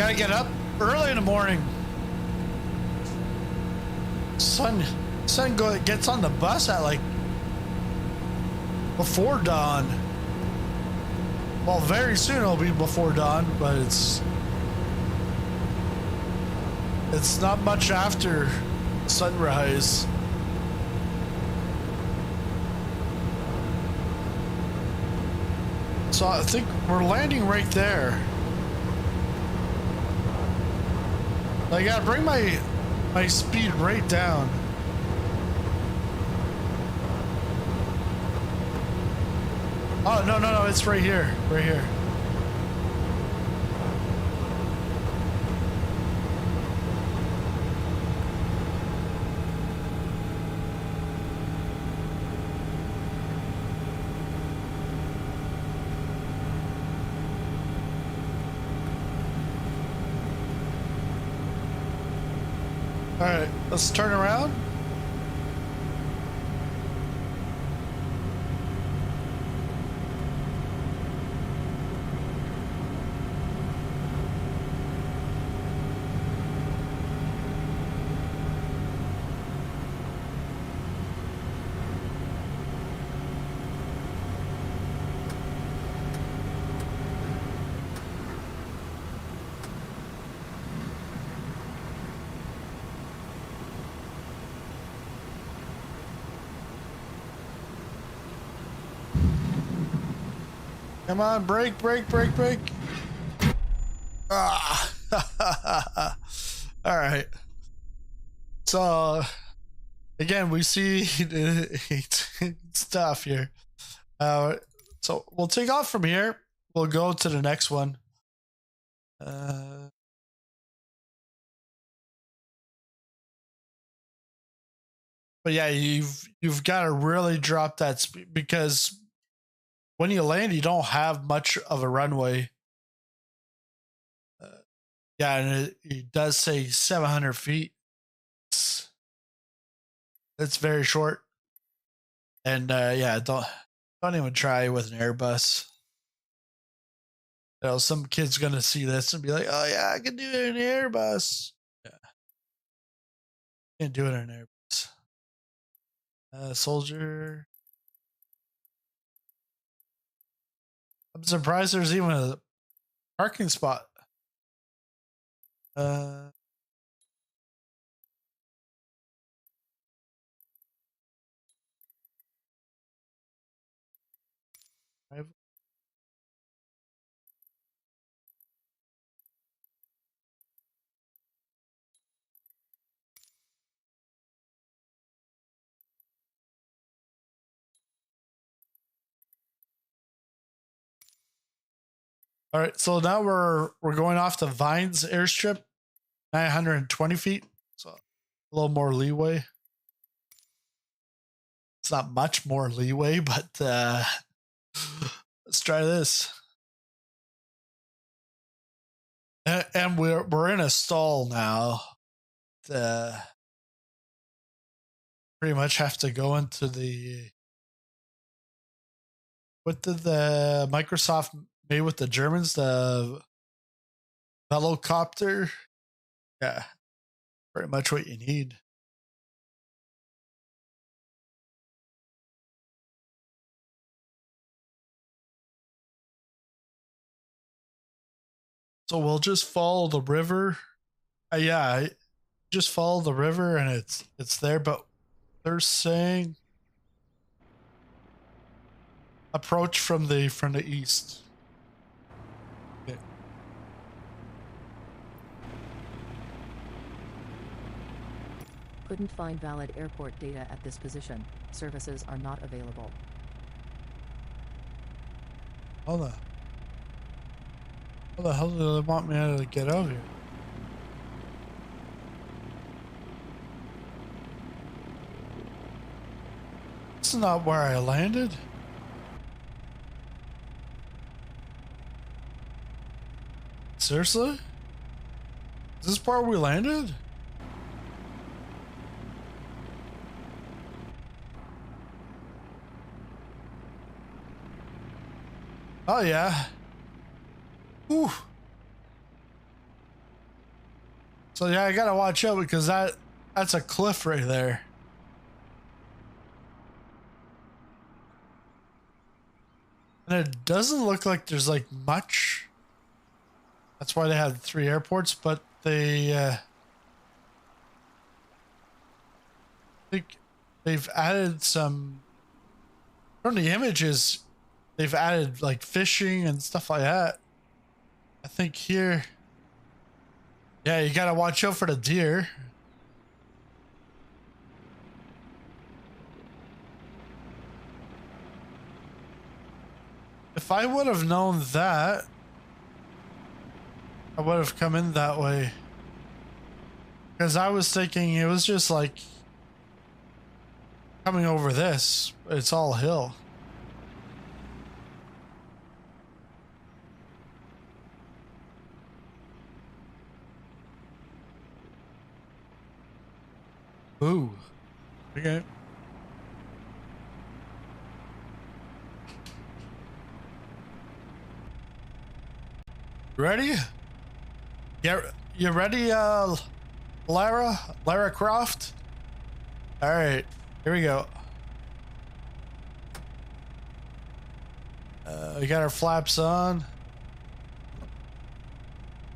Gotta get up early in the morning. Sun gets on the bus at like before dawn. Well, very soon it'll be before dawn, but it's not much after sunrise. So I think we're landing right there. I gotta bring my speed right down. Oh, no, it's right here. Right here. All right, let's turn around. Come on, brake. Ah. All right. So, again, we see stuff here. So we'll take off from here. We'll go to the next one. But yeah, you've got to really drop that speed because when you land, you don't have much of a runway. Yeah, and it does say 700 feet. It's very short. And yeah, don't even try with an Airbus. You know, some kid's gonna see this and be like, "Oh yeah, I can do it in an Airbus." Yeah, can't do it in an Airbus. Soldier. I'm surprised there's even a parking spot. All right, so now we're going off the Vines airstrip, 920 feet, so a little more leeway. It's not much more leeway, but let's try this. And we're in a stall now. Pretty much have to go into the what did the Microsoft made with the Germans, the velocopter. Yeah, pretty much what you need. So we'll just follow the river. Yeah, just follow the river and it's there, but they're saying approach from the east. Okay. Couldn't find valid airport data at this position. Services are not available. How the hell do they want me to get out here? This is not where I landed. Seriously? Is this where we landed? Oh yeah. Ooh. So yeah, I gotta watch out because that's a cliff right there. And it doesn't look like there's like much. That's why they had 3 airports, but they I think they've added some from the images. They've added like fishing and stuff like that. I think here, yeah, you gotta watch out for the deer. If I would have known that, I would have come in that way. Because I was thinking it was just like coming over this. It's all hill. Ooh. Okay. Ready? Yeah, you ready, Lara Croft? All right, here we go. We got our flaps on.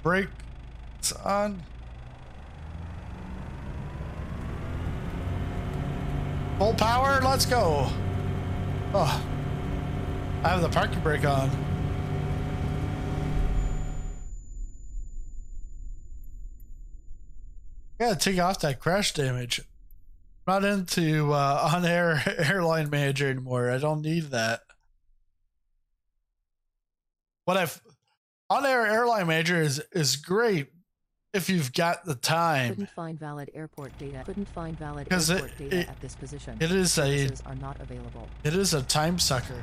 Brakes on. Full power, let's go. Oh, I have the parking brake on. I gotta take off that crash damage. I'm not into on-air airline manager anymore. I don't need that. What I've on-air airline manager is great if you've got the time. Couldn't find valid airport data. Couldn't find valid Because airport data at this position. It is Services are not available. It is a time sucker.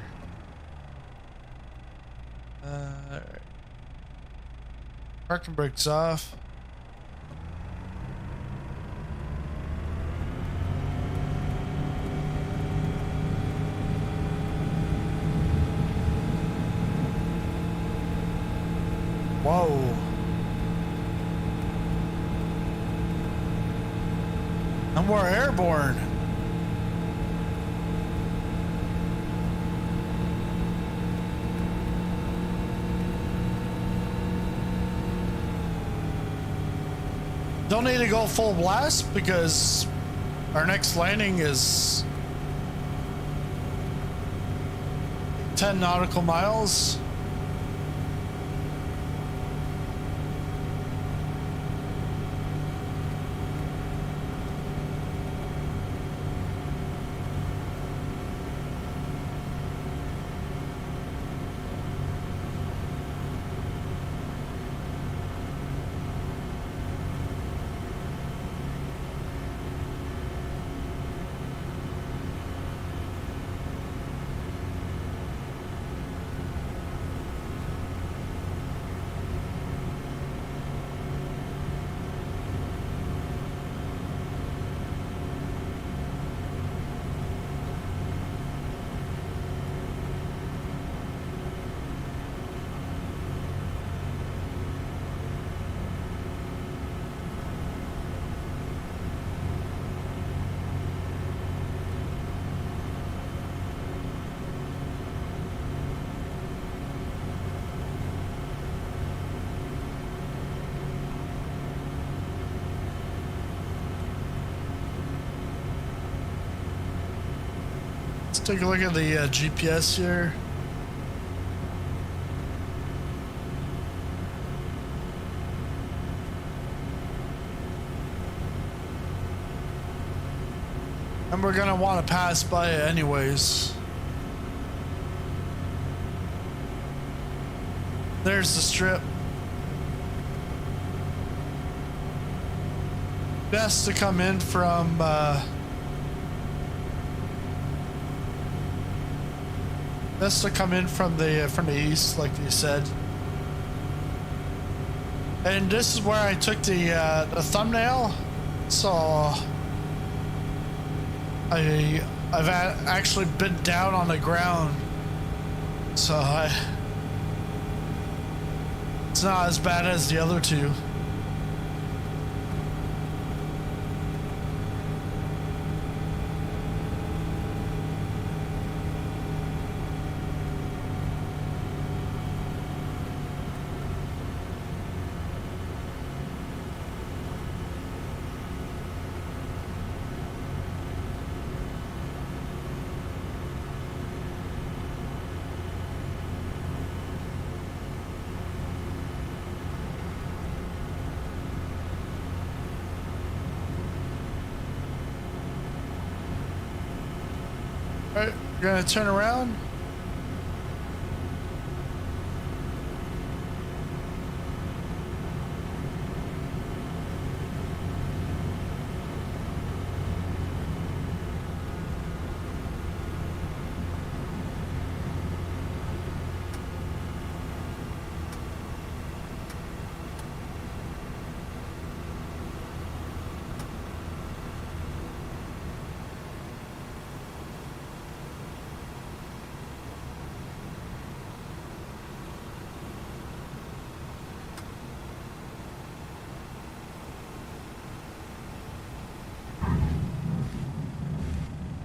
All right. Parking brakes off. Whoa. And we're airborne. Don't need to go full blast because our next landing is 10 nautical miles. Take a look at the GPS here. And we're gonna want to pass by it anyways. There's the strip. Best to come in from best to come in from the east, like you said. And this is where I took the thumbnail. So I've actually been down on the ground, so it's not as bad as the other two. All right, we're gonna turn around.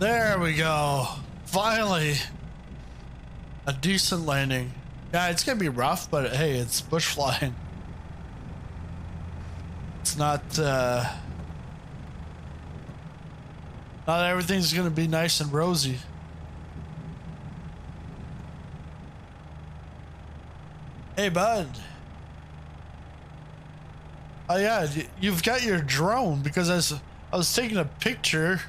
There we go. Finally, a decent landing. Yeah, it's gonna be rough, but hey, it's bush flying. It's not everything's gonna be nice and rosy. Hey, bud. Oh yeah, you've got your drone, because I was taking a picture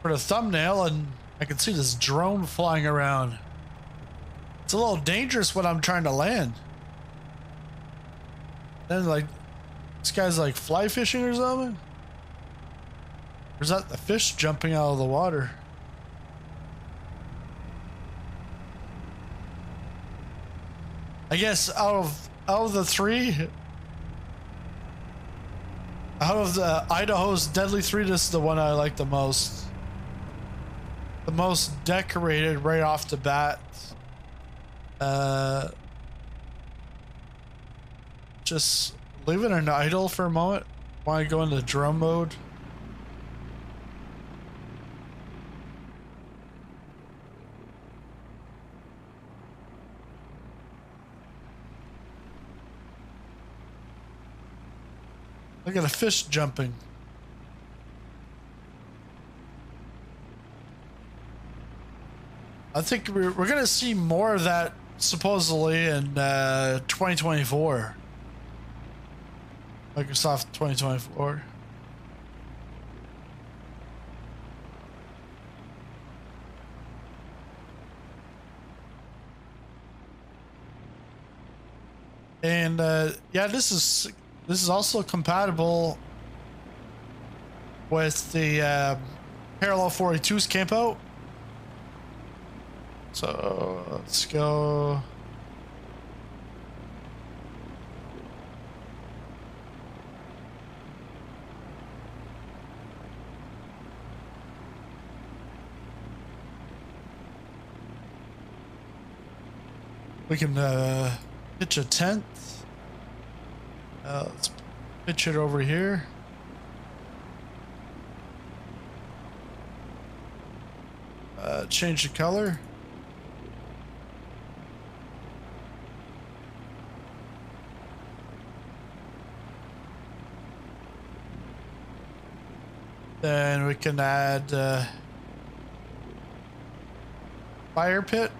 for the thumbnail and I can see this drone flying around. It's a little dangerous when I'm trying to land. Then like, this guy's like fly fishing or something? Or is that the fish jumping out of the water? I guess out of the three, out of the Idaho's deadly three, this is the one I like the most. The most decorated right off the bat. Just leaving it idle for a moment. Want to go into drone mode? Look at a fish jumping. I think we're gonna see more of that supposedly in 2024. Microsoft 2024. And yeah, this is also compatible with the Parallel 42's campout. So let's go. We can pitch a tent. Let's pitch it over here. Change the color. Then we can add fire pit.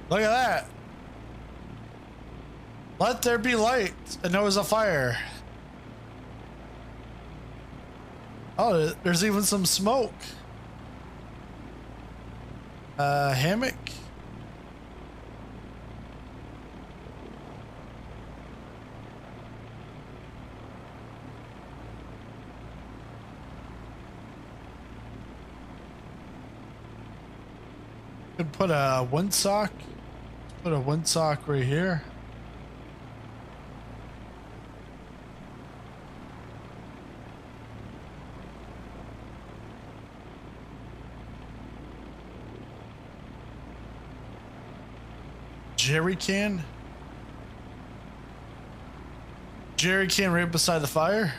Look at that. Let there be light. And there was a fire. Oh, there's even some smoke. Hammock. Could put a windsock. Put a windsock right here. Jerry can. Jerry can right beside the fire.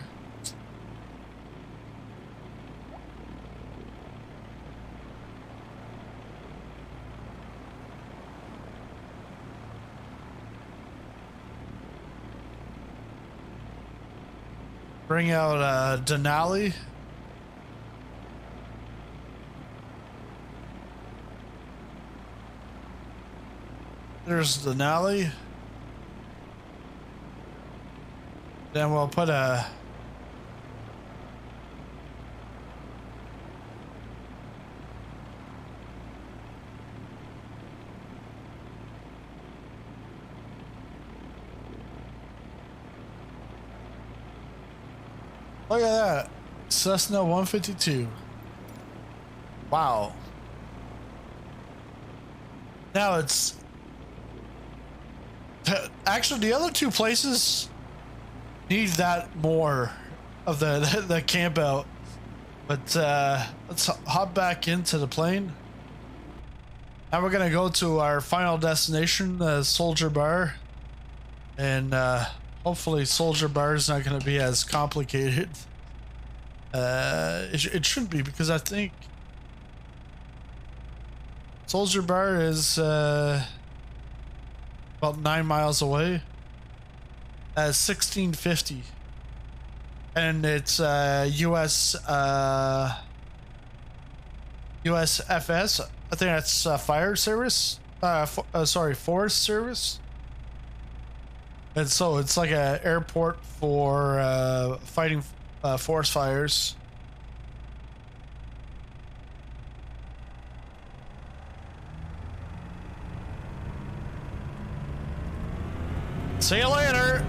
Bring out Denali. There's Denali. Then we'll put a Look at that. Cessna 152. Wow. Now it's actually the other two places need that more of the camp out. But let's hop back into the plane. Now we're gonna go to our final destination, Soldier Bar, and hopefully Soldier Bar is not gonna be as complicated. It shouldn't be, because I think Soldier Bar is about 9 miles away. 1650, and it's US USFS. I think that's fire service. Sorry, forest service. And so it's like an airport for fighting forest fires. See you later.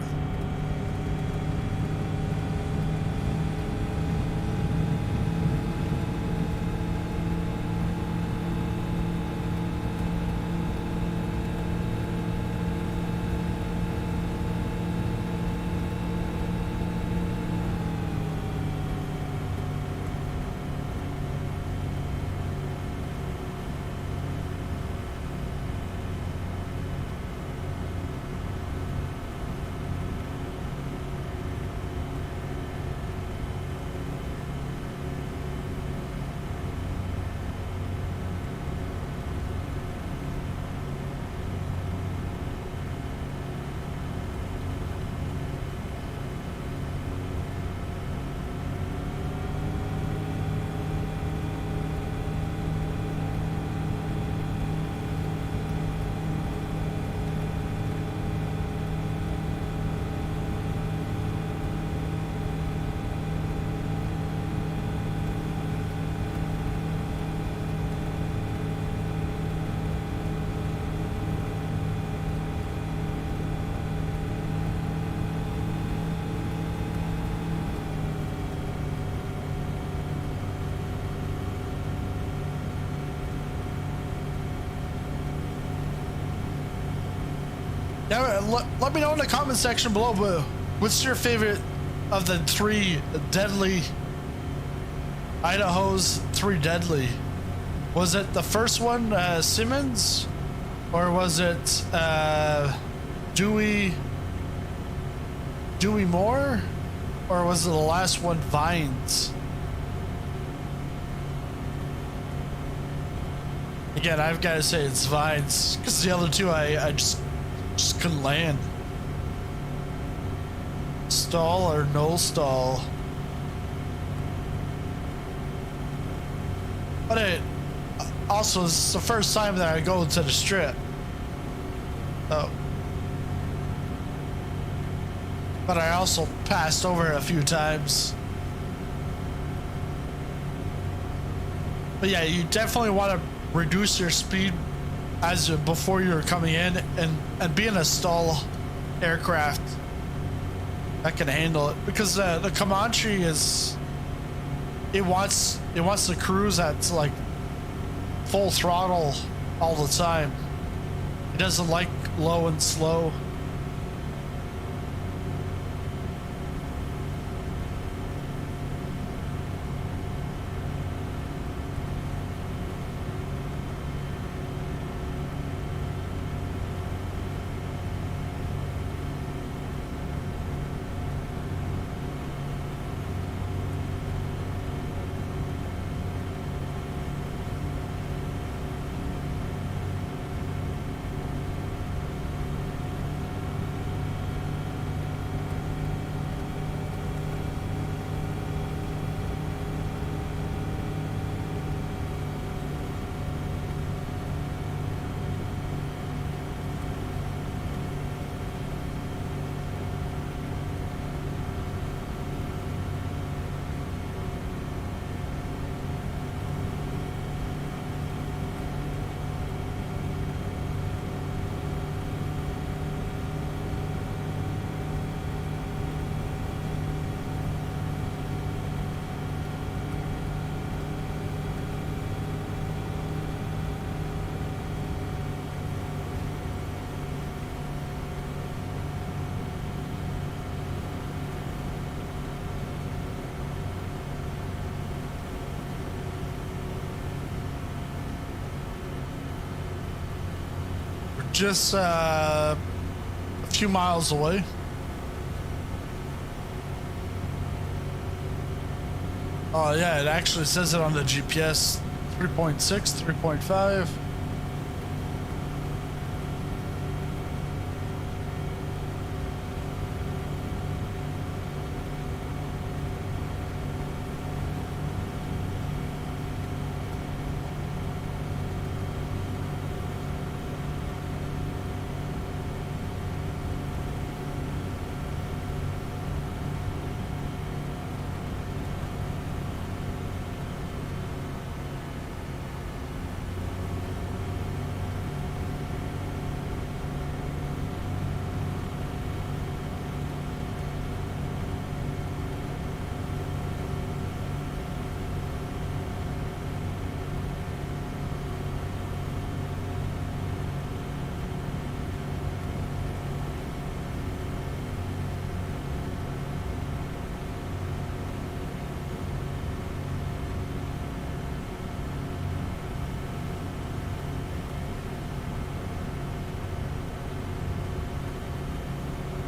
Let me know in the comment section below, what's your favorite of the 3 deadly Idaho's 3 deadly? Was it the first one, Simonds, or was it Dewey Moore, or was it the last one, Vines? Again, I've got to say it's Vines, because the other two I just couldn't land. Stall or no stall. But it also is the first time that I go to the strip. Oh. But I also passed over it a few times. But yeah, you definitely want to reduce your speed before you're coming in, and being a stall aircraft that can handle it, because the Comanche wants to cruise at like full throttle all the time. It doesn't like low and slow. just a few miles away. Oh yeah, it actually says it on the GPS. 3.6, 3.5.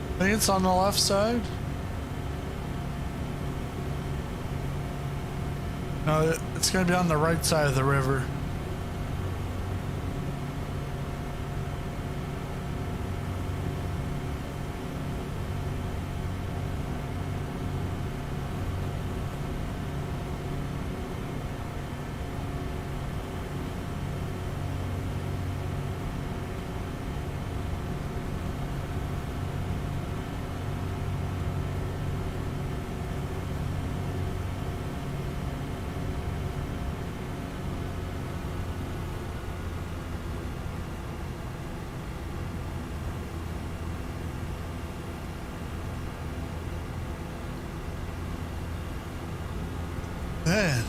I think it's on the left side. No, it's going to be on the right side of the river. Man.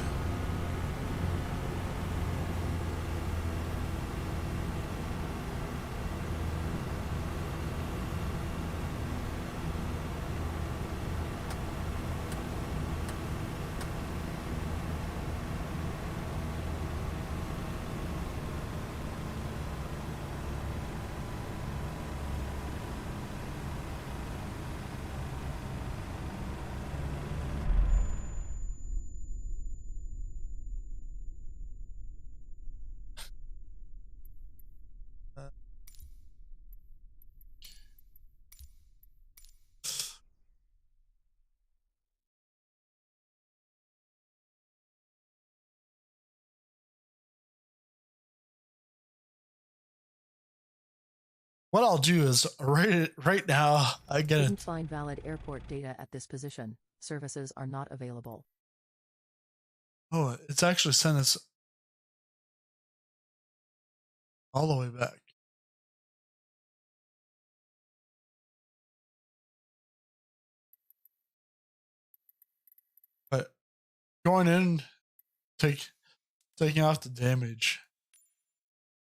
What I'll do is right now. I get Couldn't it. find valid airport data at this position. Services are not available. Oh, it's actually sent us all the way back. But going in, taking off the damage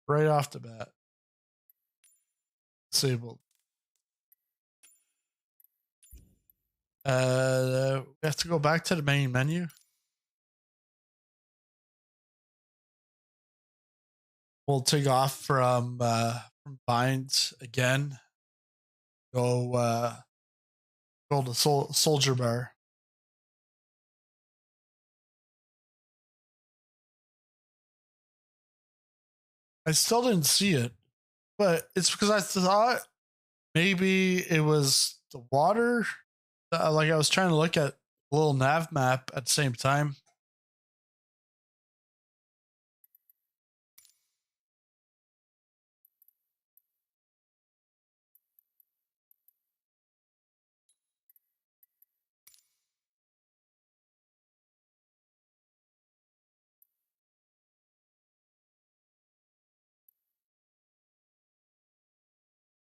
right off the bat. Disabled. We have to go back to the main menu. We'll take off from binds again. Go to Soldier Bar. I still didn't see it, but it's because I thought maybe it was the water. Like I was trying to look at a little nav map at the same time.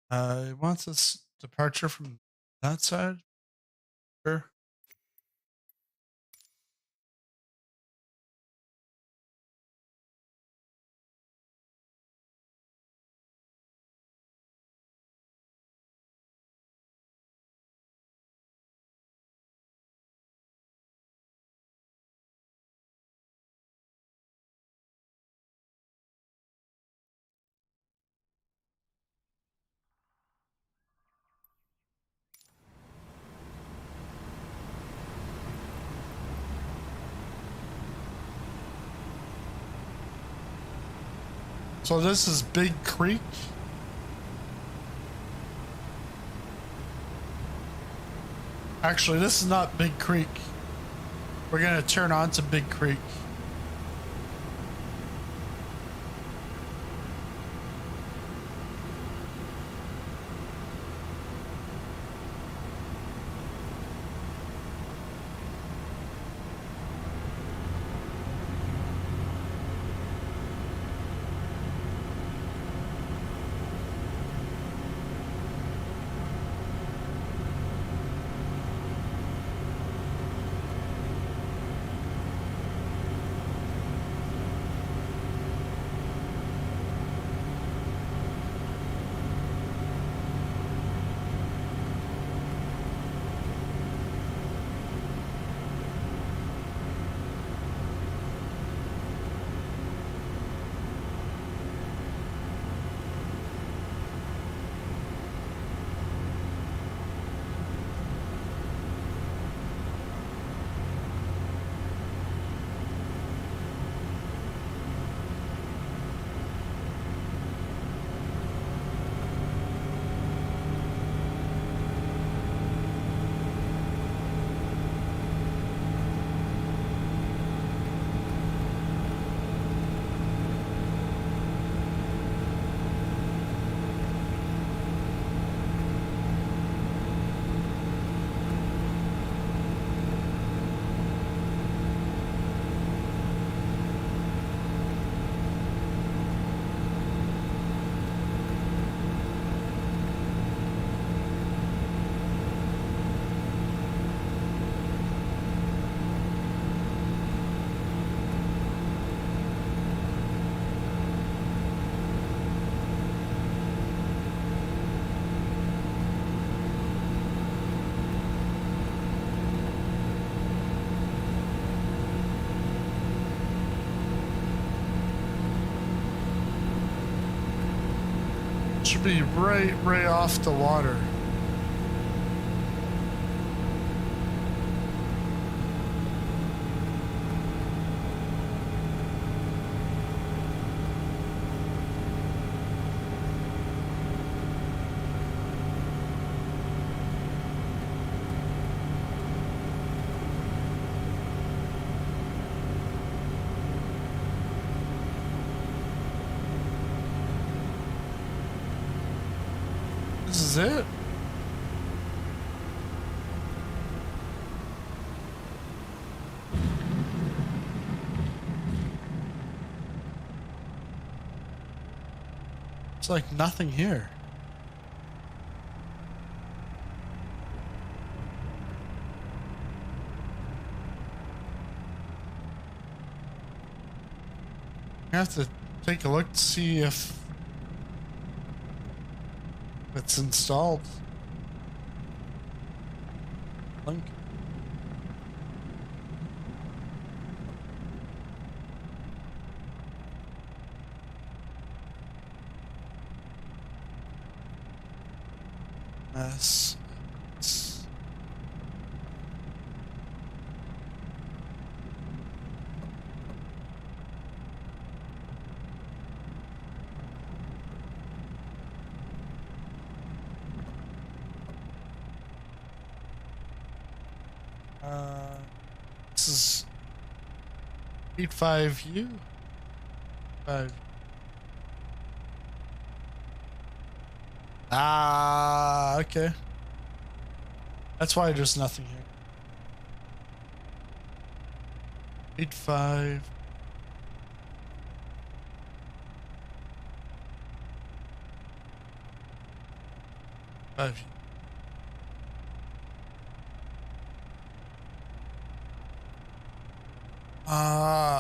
It wants this departure from that side. Sure. So this is Big Creek. Actually, this is not Big Creek. We're gonna turn on to Big Creek. Should be right off the water. This is it? It's like nothing here. I have to take a look to see if it's installed. Link. Yes. This is 85U. 5. Ah, okay. That's why there's nothing here. 85.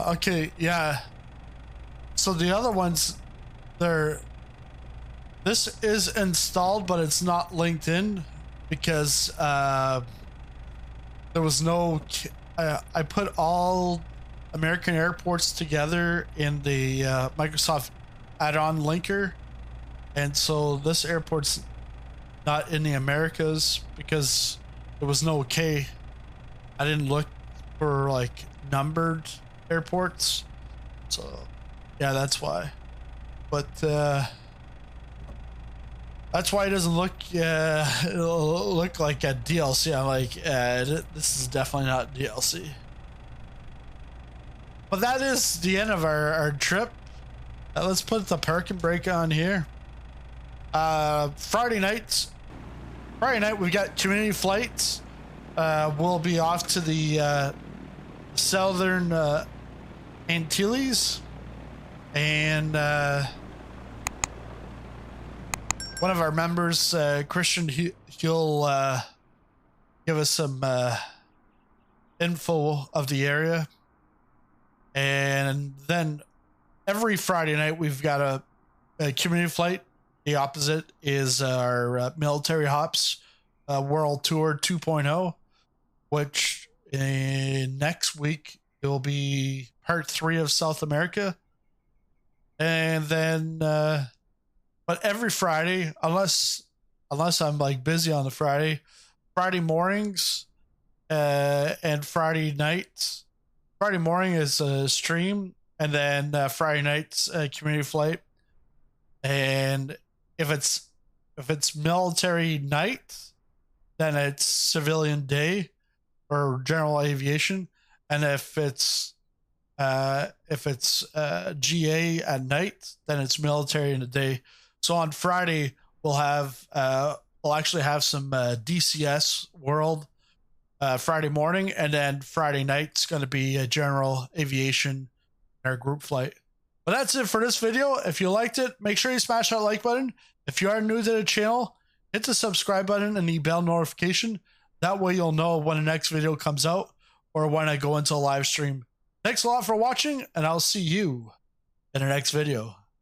Okay, yeah. So the other ones, this is installed, but it's not linked in because there was no. I put all American airports together in the Microsoft add-on linker, and so this airport's not in the Americas because there was no K. I didn't look for like numbered airports, so yeah, that's why. but that's why it doesn't look like a DLC. I'm like, this is definitely not DLC. But that is the end of our trip. Let's put the park and brake on here. Friday night we've got community flights. We'll be off to the Southern Antilles, and one of our members, Christian, he'll give us some info of the area. And then every Friday night we've got a community flight. The opposite is our Military Hops World Tour 2.0, which next week it will be part 3 of South America. And then but every Friday, unless I'm like busy on the Friday mornings and Friday nights. Friday morning is a stream, and then Friday night's community flight. And if it's military night, then it's civilian day or general aviation. And if it's GA at night, then it's military in the day. So on Friday we'll actually have some DCS World Friday morning, and then Friday night's going to be a general aviation in our group flight. But that's it for this video. If you liked it, make sure you smash that like button. If you are new to the channel, hit the subscribe button and the bell notification. That way you'll know when the next video comes out or when I go into a live stream. Thanks a lot for watching, and I'll see you in the next video.